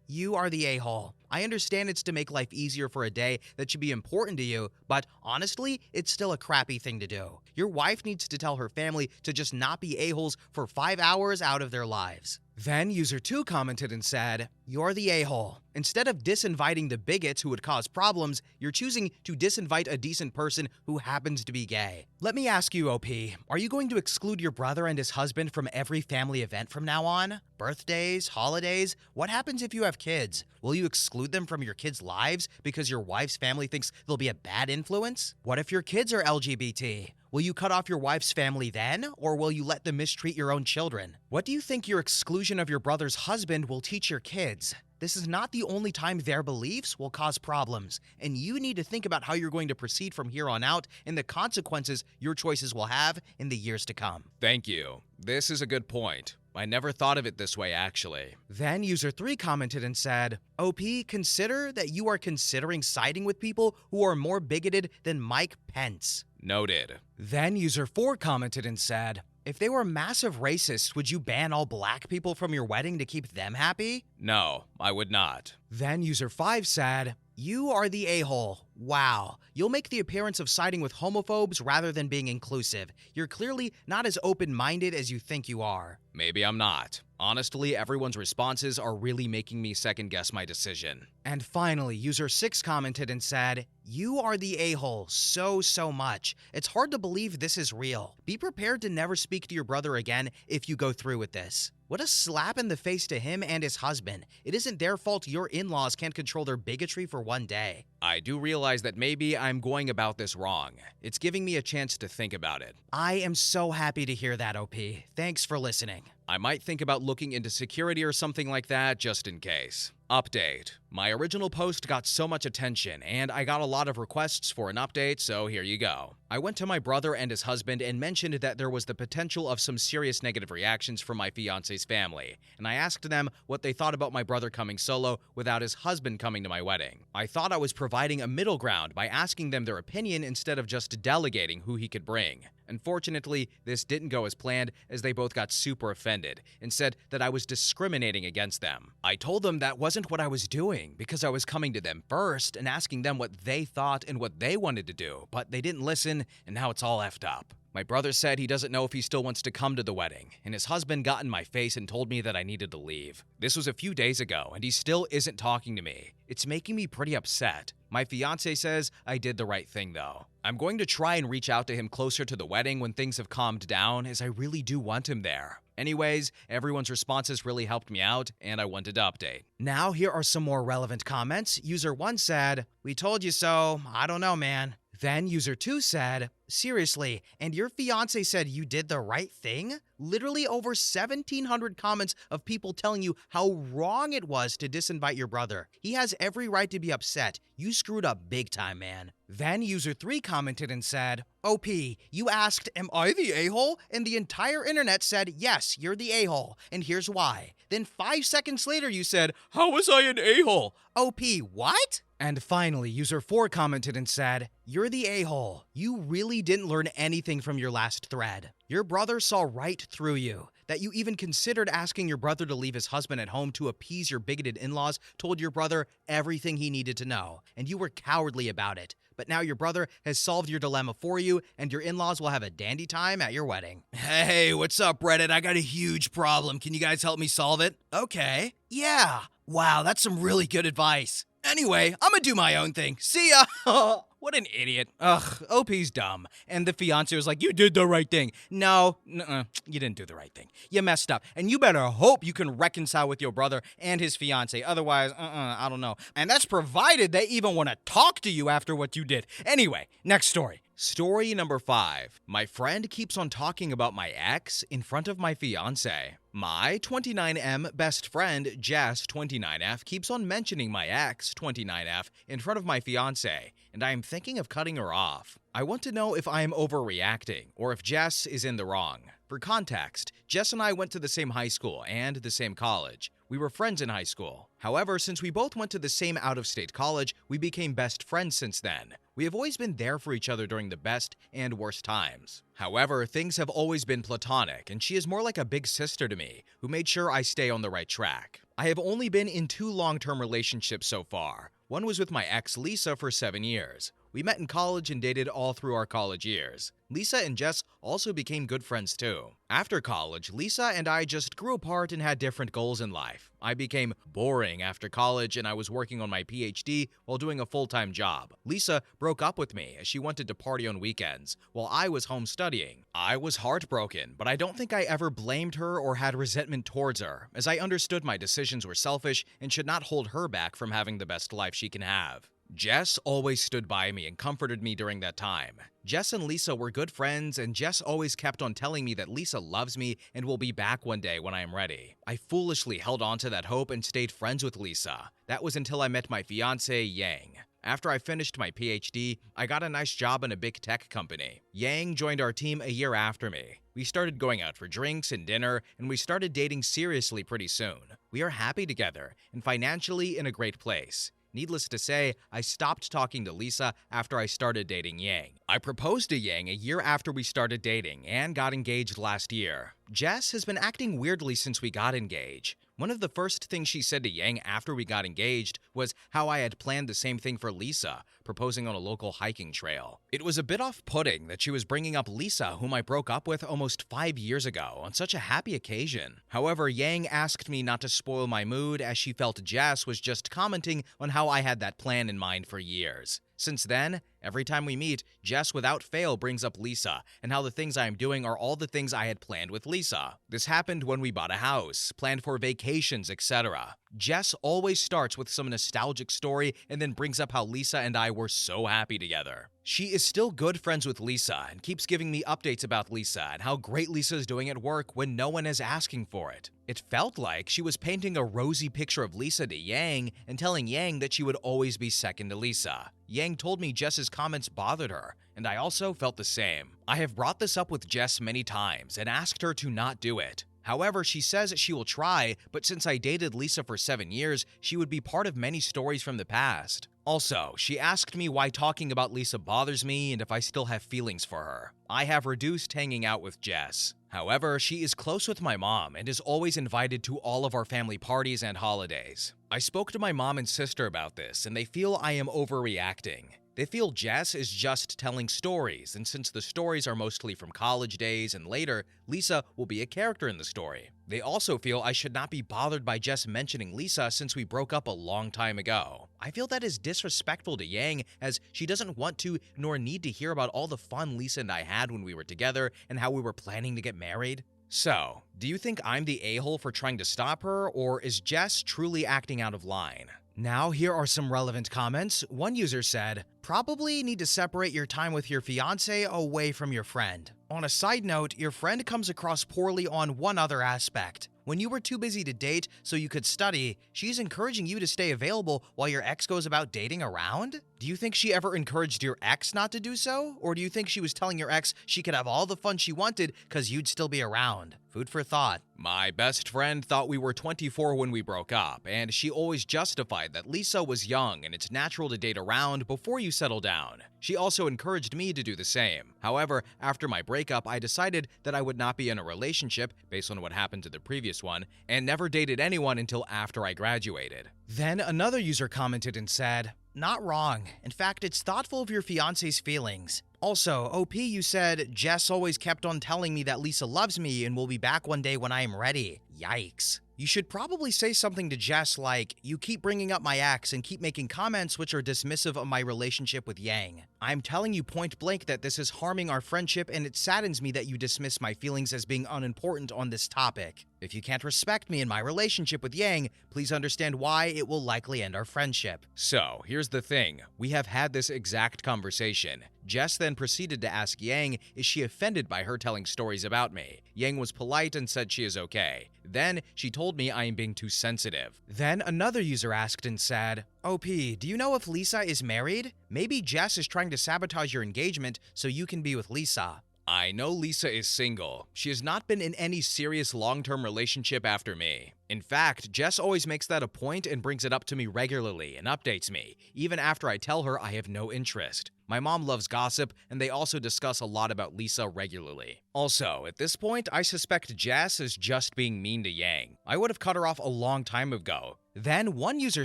you are the a-hole. I understand it's to make life easier for a day that should be important to you, but honestly, it's still a crappy thing to do. Your wife needs to tell her family to just not be a-holes for 5 hours out of their lives. Then user 2 commented and said, you're the a-hole. Instead of disinviting the bigots who would cause problems, you're choosing to disinvite a decent person who happens to be gay. Let me ask you, OP, are you going to exclude your brother and his husband from every family event from now on? Birthdays, holidays? What happens if you have kids? Will you exclude them from your kids' lives because your wife's family thinks they'll be a bad influence? What if your kids are LGBT? Will you cut off your wife's family then, or will you let them mistreat your own children? What do you think your exclusion of your brother's husband will teach your kids? This is not the only time their beliefs will cause problems, and you need to think about how you're going to proceed from here on out and the consequences your choices will have in the years to come. Thank you. This is a good point. I never thought of it this way, actually. Then user 3 commented and said, OP, consider that you are considering siding with people who are more bigoted than Mike Pence. Noted. Then user 4 commented and said, if they were massive racists, would you ban all black people from your wedding to keep them happy? No, I would not. Then user 5 said, you are the a-hole. Wow. You'll make the appearance of siding with homophobes rather than being inclusive. You're clearly not as open-minded as you think you are. Maybe I'm not. Honestly, everyone's responses are really making me second-guess my decision. And finally, user 6 commented and said, you are the a-hole so much. It's hard to believe this is real. Be prepared to never speak to your brother again if you go through with this. What a slap in the face to him and his husband. It isn't their fault your in-laws can't control their bigotry for one day. I do realize that maybe I'm going about this wrong. It's giving me a chance to think about it. I am so happy to hear that, OP. Thanks for listening. I might think about looking into security or something like that just in case. Update. My original post got so much attention, and I got a lot of requests for an update, so here you go. I went to my brother and his husband and mentioned that there was the potential of some serious negative reactions from my fiance's family, and I asked them what they thought about my brother coming solo without his husband coming to my wedding. I thought I was providing a middle ground by asking them their opinion instead of just delegating who he could bring. Unfortunately, this didn't go as planned, as they both got super offended and said that I was discriminating against them. I told them that wasn't what I was doing, because I was coming to them first and asking them what they thought and what they wanted to do, but they didn't listen, and now it's all effed up. My brother said he doesn't know if he still wants to come to the wedding, and his husband got in my face and told me that I needed to leave. This was a few days ago, and he still isn't talking to me. It's making me pretty upset. My fiance says I did the right thing, though. I'm going to try and reach out to him closer to the wedding when things have calmed down, as I really do want him there. Anyways, everyone's responses really helped me out, and I wanted to update. Now, here are some more relevant comments. User 1 said, we told you so. I don't know, man. Then user 2 said, seriously, and your fiance said you did the right thing? Literally over 1,700 comments of people telling you how wrong it was to disinvite your brother. He has every right to be upset. You screwed up big time, man. Then user 3 commented and said, OP, you asked, am I the a-hole? And the entire internet said, yes, you're the a-hole, and here's why. Then 5 seconds later you said, how was I an a-hole? OP, what? And finally, user 4 commented and said, you're the a-hole. You really didn't learn anything from your last thread. Your brother saw right through you. That you even considered asking your brother to leave his husband at home to appease your bigoted in-laws told your brother everything he needed to know, and you were cowardly about it. But now your brother has solved your dilemma for you, and your in-laws will have a dandy time at your wedding. Hey, what's up, Reddit? I got a huge problem. Can you guys help me solve it? Okay. Yeah. Wow, that's some really good advice. Anyway, I'm gonna do my own thing. See ya! What an idiot. Ugh, OP's dumb. And the fiance was like, you did the right thing. No, you didn't do the right thing. You messed up. And you better hope you can reconcile with your brother and his fiance. Otherwise, I don't know. And that's provided they even want to talk to you after what you did. Anyway, next story. Story number 5. My friend keeps on talking about my ex in front of my fiance. My 29M best friend, Jess 29F, keeps on mentioning my ex 29F in front of my fiance, and I am thinking of cutting her off. I want to know if I am overreacting or if Jess is in the wrong. For context, Jess and I went to the same high school and the same college. We were friends in high school. However, since we both went to the same out-of-state college, we became best friends since then. We have always been there for each other during the best and worst times. However, things have always been platonic, and she is more like a big sister to me, who made sure I stay on the right track. I have only been in 2 long-term relationships so far. One was with my ex Lisa for 7 years. We met in college and dated all through our college years. Lisa and Jess also became good friends too. After college, Lisa and I just grew apart and had different goals in life. I became boring after college and I was working on my PhD while doing a full-time job. Lisa broke up with me as she wanted to party on weekends while I was home studying. I was heartbroken, but I don't think I ever blamed her or had resentment towards her, as I understood my decisions were selfish and should not hold her back from having the best life she can have. Jess always stood by me and comforted me during that time. Jess and Lisa were good friends, and Jess always kept on telling me that Lisa loves me and will be back one day when I am ready. I foolishly held on to that hope and stayed friends with Lisa. That was until I met my fiance, Yang. After I finished my PhD, I got a nice job in a big tech company. Yang joined our team a year after me. We started going out for drinks and dinner, and we started dating seriously pretty soon. We are happy together and financially in a great place. Needless to say, I stopped talking to Lisa after I started dating Yang. I proposed to Yang a year after we started dating and got engaged last year. Jess has been acting weirdly since we got engaged. One of the first things she said to Yang after we got engaged was how I had planned the same thing for Lisa, proposing on a local hiking trail. It was a bit off-putting that she was bringing up Lisa, whom I broke up with almost 5 years ago, on such a happy occasion. However, Yang asked me not to spoil my mood as she felt Jess was just commenting on how I had that plan in mind for years. Since then, every time we meet, Jess without fail brings up Lisa and how the things I am doing are all the things I had planned with Lisa. This happened when we bought a house, planned for vacations, etc. Jess always starts with some nostalgic story and then brings up how Lisa and I were so happy together. She is still good friends with Lisa and keeps giving me updates about Lisa and how great Lisa is doing at work when no one is asking for it. It felt like she was painting a rosy picture of Lisa to Yang and telling Yang that she would always be second to Lisa. Yang told me Jess's comments bothered her, and I also felt the same. I have brought this up with Jess many times and asked her to not do it. However, she says she will try, but since I dated Lisa for 7 years, she would be part of many stories from the past. Also, she asked me why talking about Lisa bothers me and if I still have feelings for her. I have reduced hanging out with Jess. However, she is close with my mom and is always invited to all of our family parties and holidays. I spoke to my mom and sister about this, and they feel I am overreacting. They feel Jess is just telling stories, and since the stories are mostly from college days and later, Lisa will be a character in the story. They also feel I should not be bothered by Jess mentioning Lisa since we broke up a long time ago. I feel that is disrespectful to Yang, as she doesn't want to nor need to hear about all the fun Lisa and I had when we were together and how we were planning to get married. So, do you think I'm the a-hole for trying to stop her, or is Jess truly acting out of line? Now, here are some relevant comments. One user said, "Probably need to separate your time with your fiance away from your friend. On a side note, your friend comes across poorly on one other aspect. When you were too busy to date so you could study, she's encouraging you to stay available while your ex goes about dating around? Do you think she ever encouraged your ex not to do so? Or do you think she was telling your ex she could have all the fun she wanted because you'd still be around? Food for thought." My best friend thought we were 24 when we broke up, and she always justified that Lisa was young and it's natural to date around before you settle down. She also encouraged me to do the same. However, after my breakup, I decided that I would not be in a relationship based on what happened to the previous one, and never dated anyone until after I graduated. Then another user commented and said, "Not wrong. In fact, it's thoughtful of your fiance's feelings. Also, OP, you said, Jess always kept on telling me that Lisa loves me and will be back one day when I am ready. Yikes. You should probably say something to Jess like, "You keep bringing up my ex and keep making comments which are dismissive of my relationship with Yang. I'm telling you point blank that this is harming our friendship, and it saddens me that you dismiss my feelings as being unimportant on this topic. If you can't respect me in my relationship with Yang, please understand why it will likely end our friendship." So, here's the thing. We have had this exact conversation. Jess then proceeded to ask Yang, is she offended by her telling stories about me? Yang was polite and said she is okay. Then, she told me I am being too sensitive. Then another user asked and said, "OP, do you know if Lisa is married? Maybe Jess is trying to sabotage your engagement so you can be with Lisa." I know Lisa is single. She has not been in any serious long-term relationship after me. In fact, Jess always makes that a point and brings it up to me regularly and updates me, even after I tell her I have no interest. My mom loves gossip, and they also discuss a lot about Lisa regularly. Also, at this point, I suspect Jess is just being mean to Yang. I would have cut her off a long time ago. Then one user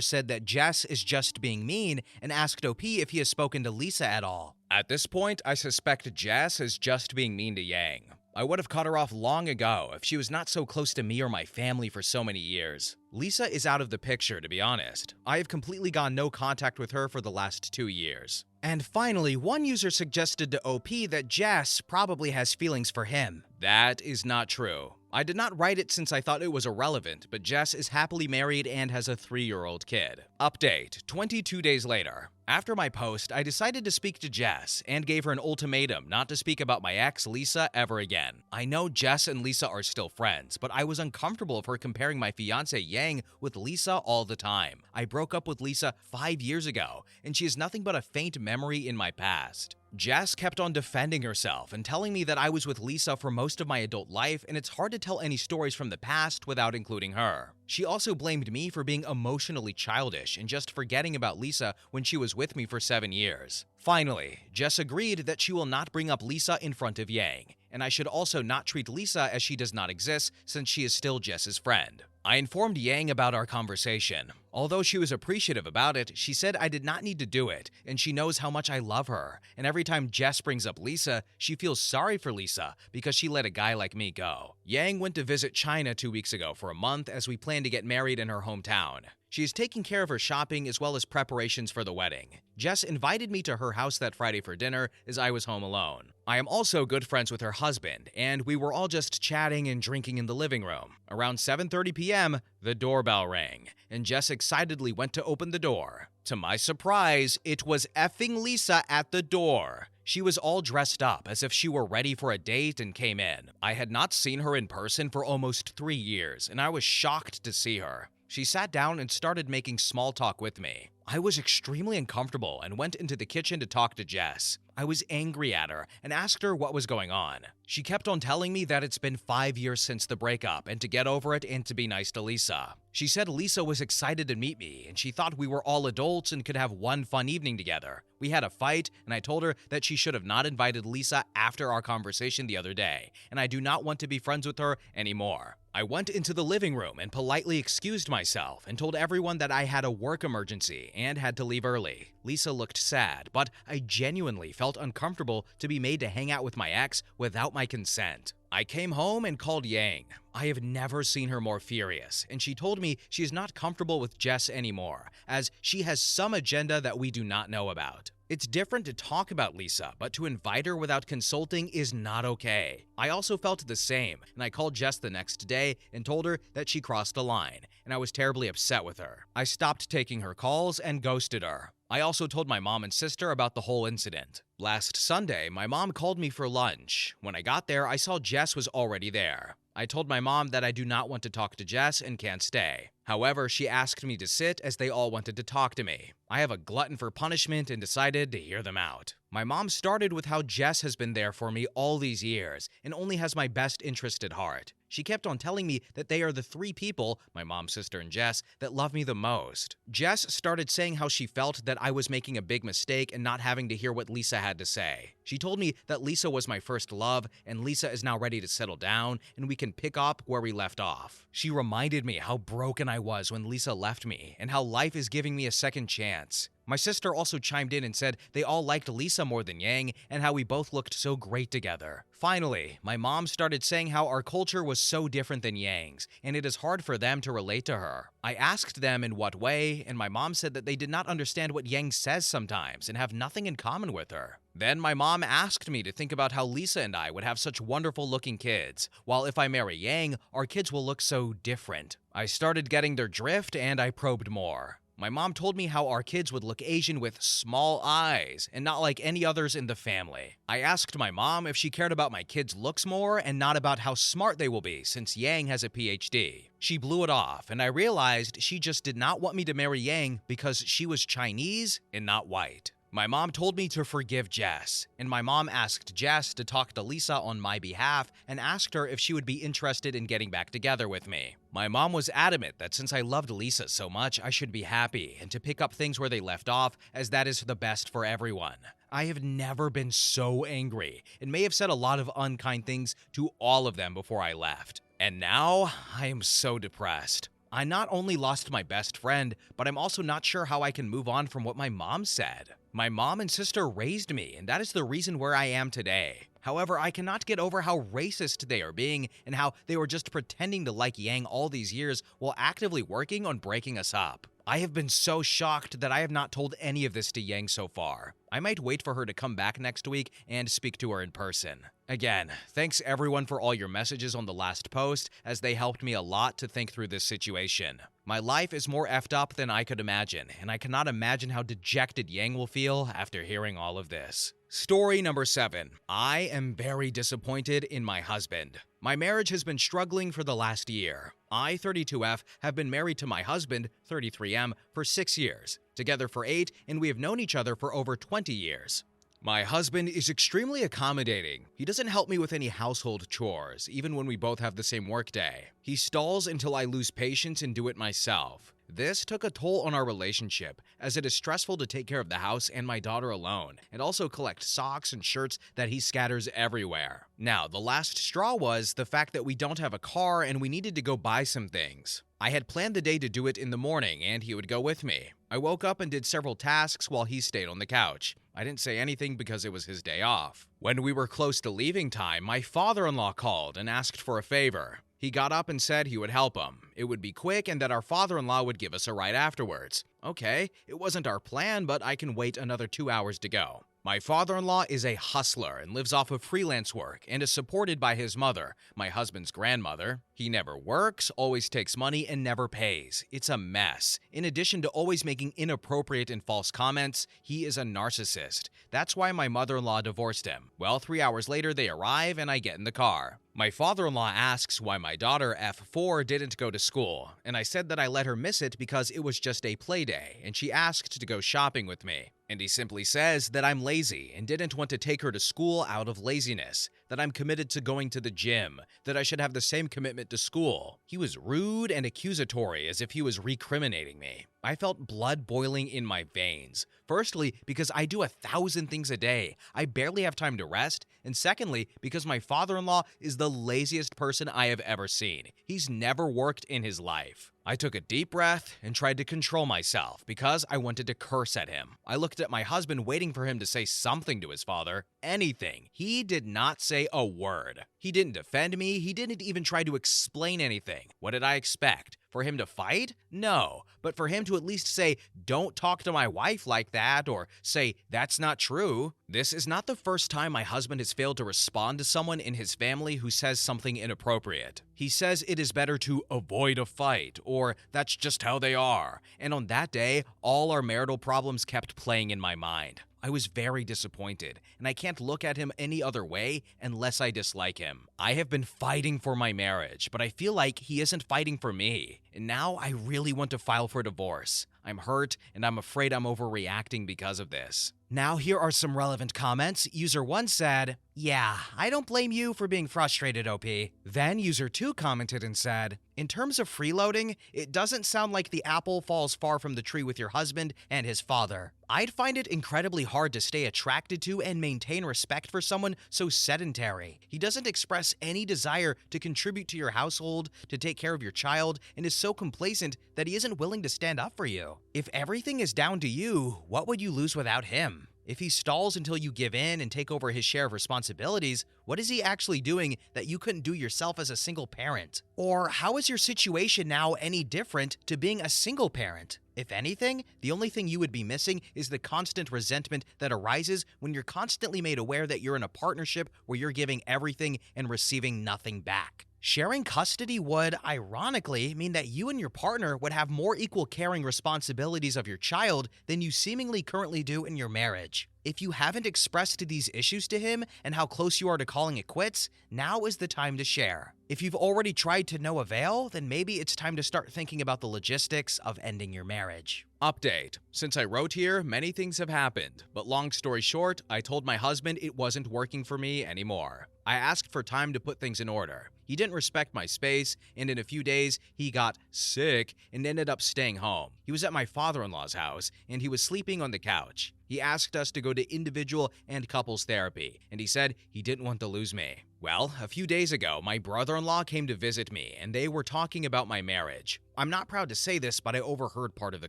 said that Jess is just being mean and asked OP if he has spoken to Lisa at all. At this point, I suspect Jess is just being mean to Yang. I would have cut her off long ago if she was not so close to me or my family for so many years. Lisa is out of the picture, to be honest. I have completely gone no contact with her for the last 2 years. And finally, one user suggested to OP that Jess probably has feelings for him. That is not true. I did not write it since I thought it was irrelevant, but Jess is happily married and has a 3-year-old kid. Update, 22 days later. After my post, I decided to speak to Jess and gave her an ultimatum not to speak about my ex, Lisa, ever again. I know Jess and Lisa are still friends, but I was uncomfortable of her comparing my fiance Yang with Lisa all the time. I broke up with Lisa 5 years ago, and she is nothing but a faint memory in my past. Jess kept on defending herself and telling me that I was with Lisa for most of my adult life, and it's hard to tell any stories from the past without including her. She also blamed me for being emotionally childish and just forgetting about Lisa when she was with me for 7 years. Finally, Jess agreed that she will not bring up Lisa in front of Yang, and I should also not treat Lisa as she does not exist since she is still Jess's friend. I informed Yang about our conversation. Although she was appreciative about it, she said I did not need to do it, and she knows how much I love her. And every time Jess brings up Lisa, she feels sorry for Lisa because she let a guy like me go. Yang went to visit China 2 weeks ago for a month as we plan to get married in her hometown. She is taking care of her shopping as well as preparations for the wedding. Jess invited me to her house that Friday for dinner as I was home alone. I am also good friends with her husband, and we were all just chatting and drinking in the living room. Around 7:30 p.m., the doorbell rang, and Jess excitedly went to open the door. To my surprise, it was effing Lisa at the door. She was all dressed up as if she were ready for a date and came in. I had not seen her in person for almost 3 years, and I was shocked to see her. She sat down and started making small talk with me. I was extremely uncomfortable and went into the kitchen to talk to Jess. I was angry at her and asked her what was going on. She kept on telling me that it's been 5 years since the breakup and to get over it and to be nice to Lisa. She said Lisa was excited to meet me and she thought we were all adults and could have one fun evening together. We had a fight and I told her that she should have not invited Lisa after our conversation the other day, and I do not want to be friends with her anymore. I went into the living room and politely excused myself and told everyone that I had a work emergency and had to leave early. Lisa looked sad, but I genuinely felt uncomfortable to be made to hang out with my ex without my consent. I came home and called Yang. I have never seen her more furious, and she told me she is not comfortable with Jess anymore, as she has some agenda that we do not know about. It's different to talk about Lisa, but to invite her without consulting is not okay. I also felt the same, and I called Jess the next day and told her that she crossed a line, and I was terribly upset with her. I stopped taking her calls and ghosted her. I also told my mom and sister about the whole incident. Last Sunday, my mom called me for lunch. When I got there, I saw Jess was already there. I told my mom that I do not want to talk to Jess and can't stay. However, she asked me to sit as they all wanted to talk to me. I have a glutton for punishment and decided to hear them out. My mom started with how Jess has been there for me all these years and only has my best interest at heart. She kept on telling me that they are the 3 people, my mom, sister, and Jess, that love me the most. Jess started saying how she felt that I was making a big mistake and not having to hear what Lisa had to say. She told me that Lisa was my first love and Lisa is now ready to settle down and we can pick up where we left off. She reminded me how broken I was when Lisa left me and how life is giving me a second chance. My sister also chimed in and said they all liked Lisa more than Yang and how we both looked so great together. Finally, my mom started saying how our culture was so different than Yang's, and it is hard for them to relate to her. I asked them in what way, and my mom said that they did not understand what Yang says sometimes and have nothing in common with her. Then my mom asked me to think about how Lisa and I would have such wonderful looking kids, while if I marry Yang, our kids will look so different. I started getting their drift and I probed more. My mom told me how our kids would look Asian with small eyes and not like any others in the family. I asked my mom if she cared about my kids' looks more and not about how smart they will be since Yang has a PhD. She blew it off, and I realized she just did not want me to marry Yang because she was Chinese and not white. My mom told me to forgive Jess, and my mom asked Jess to talk to Lisa on my behalf and asked her if she would be interested in getting back together with me. My mom was adamant that since I loved Lisa so much, I should be happy and to pick up things where they left off, as that is the best for everyone. I have never been so angry and may have said a lot of unkind things to all of them before I left. And now, I am so depressed. I not only lost my best friend, but I'm also not sure how I can move on from what my mom said. My mom and sister raised me, and that is the reason where I am today. However, I cannot get over how racist they are being and how they were just pretending to like Yang all these years while actively working on breaking us up. I have been so shocked that I have not told any of this to Yang so far. I might wait for her to come back next week and speak to her in person. Again, thanks everyone for all your messages on the last post, as they helped me a lot to think through this situation. My life is more effed up than I could imagine, and I cannot imagine how dejected Yang will feel after hearing all of this. Story number 7. I am very disappointed in my husband. My marriage has been struggling for the last year. I, 32F, have been married to my husband, 33M, for 6 years, together for 8, and we have known each other for over 20 years. My husband is extremely accommodating. He doesn't help me with any household chores, even when we both have the same workday. He stalls until I lose patience and do it myself. This took a toll on our relationship, as it is stressful to take care of the house and my daughter alone, and also collect socks and shirts that he scatters everywhere. Now, the last straw was the fact that we don't have a car and we needed to go buy some things. I had planned the day to do it in the morning, and he would go with me. I woke up and did several tasks while he stayed on the couch. I didn't say anything because it was his day off. When we were close to leaving time, my father-in-law called and asked for a favor. He got up and said he would help him. It would be quick and that our father-in-law would give us a ride afterwards. Okay, it wasn't our plan, but I can wait another 2 hours to go. My father-in-law is a hustler and lives off of freelance work and is supported by his mother, my husband's grandmother. He never works, always takes money, and never pays. It's a mess. In addition to always making inappropriate and false comments, he is a narcissist. That's why my mother-in-law divorced him. Well, 3 hours later, they arrive and I get in the car. My father-in-law asks why my daughter, F4, didn't go to school, and I said that I let her miss it because it was just a play day, and she asked to go shopping with me. And he simply says that I'm lazy and didn't want to take her to school out of laziness, that I'm committed to going to the gym, that I should have the same commitment to school. He was rude and accusatory, as if he was recriminating me. I felt blood boiling in my veins. Firstly, because I do 1,000 things a day. I barely have time to rest. And secondly, because my father-in-law is the laziest person I have ever seen. He's never worked in his life. I took a deep breath and tried to control myself because I wanted to curse at him. I looked at my husband waiting for him to say something to his father. Anything. He did not say a word. He didn't defend me. He didn't even try to explain anything. What did I expect? For him to fight? No. But for him to at least say, "Don't talk to my wife like that," or say, "That's not true." This is not the first time my husband has failed to respond to someone in his family who says something inappropriate. He says it is better to avoid a fight, or that's just how they are. And on that day, all our marital problems kept playing in my mind. I was very disappointed, and I can't look at him any other way unless I dislike him. I have been fighting for my marriage, but I feel like he isn't fighting for me. And now I really want to file for divorce. I'm hurt, and I'm afraid I'm overreacting because of this. Now here are some relevant comments. User 1 said, "Yeah, I don't blame you for being frustrated, OP." Then User 2 commented and said, "In terms of freeloading, it doesn't sound like the apple falls far from the tree with your husband and his father. I'd find it incredibly hard to stay attracted to and maintain respect for someone so sedentary. He doesn't express any desire to contribute to your household, to take care of your child, and is so complacent that he isn't willing to stand up for you. If everything is down to you, what would you lose without him? If he stalls until you give in and take over his share of responsibilities, what is he actually doing that you couldn't do yourself as a single parent? Or how is your situation now any different to being a single parent? If anything, the only thing you would be missing is the constant resentment that arises when you're constantly made aware that you're in a partnership where you're giving everything and receiving nothing back. Sharing custody would, ironically, mean that you and your partner would have more equal caring responsibilities of your child than you seemingly currently do in your marriage. If you haven't expressed these issues to him and how close you are to calling it quits, now is the time to share. If you've already tried to no avail, then maybe it's time to start thinking about the logistics of ending your marriage. Update. Since I wrote here, many things have happened, but long story short, I told my husband it wasn't working for me anymore. I asked for time to put things in order. He didn't respect my space, and in a few days, he got sick and ended up staying home. He was at my father-in-law's house, and he was sleeping on the couch. He asked us to go to individual and couples therapy, and he said he didn't want to lose me. Well, a few days ago, my brother-in-law came to visit me, and they were talking about my marriage. I'm not proud to say this, but I overheard part of the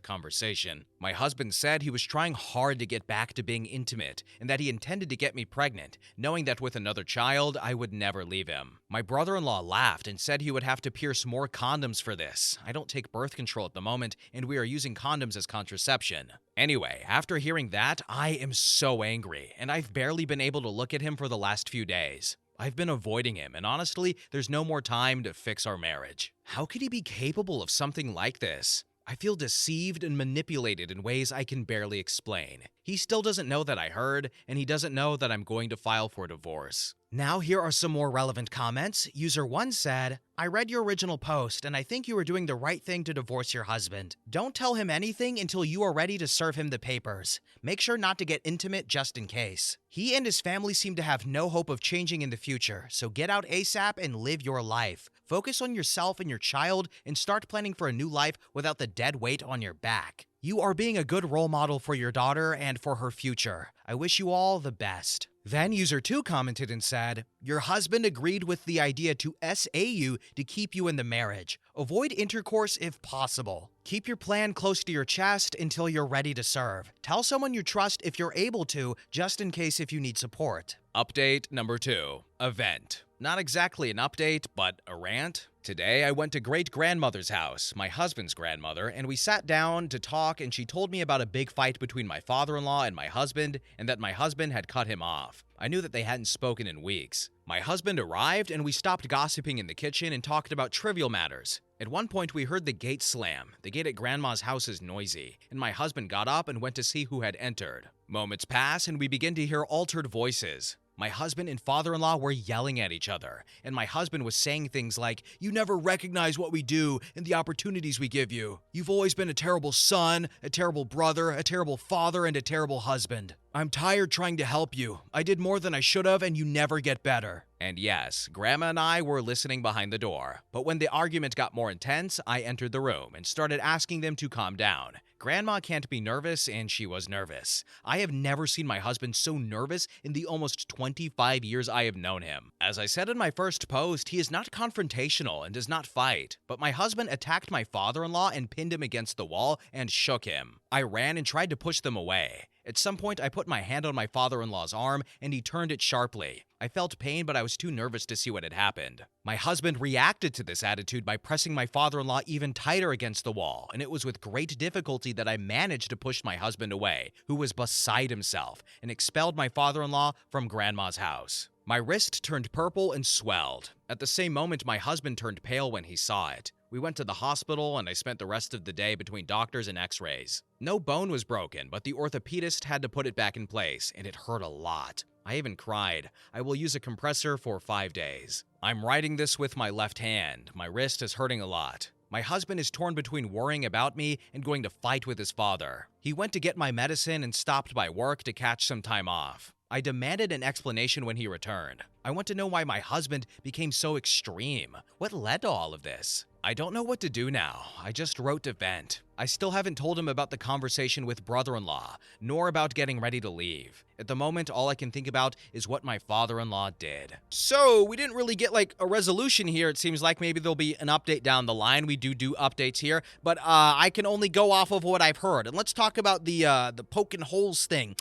conversation. My husband said he was trying hard to get back to being intimate, and that he intended to get me pregnant, knowing that with another child, I would never leave him. My brother-in-law laughed and said he would have to pierce more condoms for this. I don't take birth control at the moment, and we are using condoms as contraception. Anyway, after hearing that, I am so angry, and I've barely been able to look at him for the last few days. I've been avoiding him, and honestly, there's no more time to fix our marriage. How could he be capable of something like this? I feel deceived and manipulated in ways I can barely explain. He still doesn't know that I heard, and he doesn't know that I'm going to file for divorce. Now here are some more relevant comments. User 1 said, I read your original post and I think you are doing the right thing to divorce your husband. Don't tell him anything until you are ready to serve him the papers. Make sure not to get intimate just in case. He and his family seem to have no hope of changing in the future, so get out ASAP and live your life. Focus on yourself and your child and start planning for a new life without the dead weight on your back. You are being a good role model for your daughter and for her future. I wish you all the best. Then user 2 commented and said, your husband agreed with the idea to SA you to keep you in the marriage. Avoid intercourse if possible. Keep your plan close to your chest until you're ready to serve. Tell someone you trust if you're able to, just in case if you need support. Update number 2. Event. Not exactly an update, but a rant. Today, I went to great-grandmother's house, my husband's grandmother, and we sat down to talk, and she told me about a big fight between my father-in-law and my husband, and that my husband had cut him off. I knew that they hadn't spoken in weeks. My husband arrived, and we stopped gossiping in the kitchen and talked about trivial matters. At one point, we heard the gate slam. The gate at Grandma's house is noisy, and my husband got up and went to see who had entered. Moments pass, and we begin to hear altered voices. My husband and father-in-law were yelling at each other, and my husband was saying things like, you never recognize what we do and the opportunities we give you. You've always been a terrible son, a terrible brother, a terrible father, and a terrible husband. I'm tired trying to help you. I did more than I should have, and you never get better. And yes, Grandma and I were listening behind the door. But when the argument got more intense, I entered the room and started asking them to calm down. Grandma can't be nervous, and she was nervous. I have never seen my husband so nervous in the almost 25 years I have known him. As I said in my first post, he is not confrontational and does not fight. But my husband attacked my father-in-law and pinned him against the wall and shook him. I ran and tried to push them away. At some point, I put my hand on my father-in-law's arm, and he turned it sharply. I felt pain, but I was too nervous to see what had happened. My husband reacted to this attitude by pressing my father-in-law even tighter against the wall, and it was with great difficulty that I managed to push my husband away, who was beside himself, and expelled my father-in-law from Grandma's house. My wrist turned purple and swelled. At the same moment, my husband turned pale when he saw it. We went to the hospital, and I spent the rest of the day between doctors and x-rays. No bone was broken, but the orthopedist had to put it back in place, and it hurt a lot. I even cried. I will use a compressor for 5 days. I'm writing this with my left hand. My wrist is hurting a lot. My husband is torn between worrying about me and going to fight with his father. He went to get my medicine and stopped by work to catch some time off. I demanded an explanation when he returned. I want to know why my husband became so extreme. What led to all of this? I don't know what to do now. I just wrote to vent. I still haven't told him about the conversation with brother-in-law, nor about getting ready to leave. At the moment, all I can think about is what my father-in-law did. So, we didn't really get, like, a resolution here. It seems like maybe there'll be an update down the line. We do updates here, but I can only go off of what I've heard. And let's talk about the poking holes thing.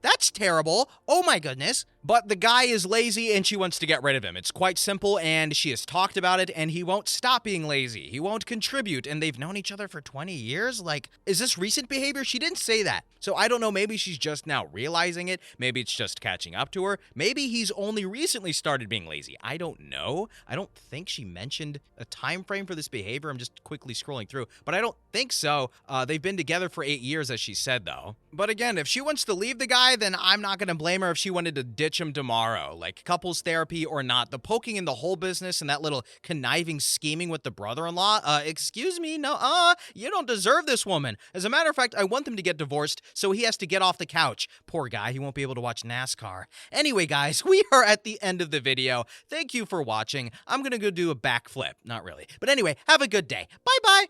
That's terrible. Oh my goodness. But the guy is lazy and she wants to get rid of him. It's quite simple, and she has talked about it, and he won't stop being lazy. He won't contribute, and they've known each other for 20 years? Like, is this recent behavior? She didn't say that. So I don't know, maybe she's just now realizing it. Maybe it's just catching up to her. Maybe he's only recently started being lazy. I don't know. I don't think she mentioned a time frame for this behavior. I'm just quickly scrolling through, but I don't think so. They've been together for 8 years, as she said, though. But again, if she wants to leave the guy, then I'm not going to blame her if she wanted to ditch him tomorrow. Like, couples therapy or not, the poking in the whole business and that little conniving scheming with the brother-in-law, excuse me, no, you don't deserve this woman. As a matter of fact, I want them to get divorced so he has to get off the couch. Poor guy, he won't be able to watch NASCAR. Anyway, guys, we are at the end of the video. Thank you for watching. I'm going to go do a backflip. Not really. But anyway, have a good day. Bye-bye.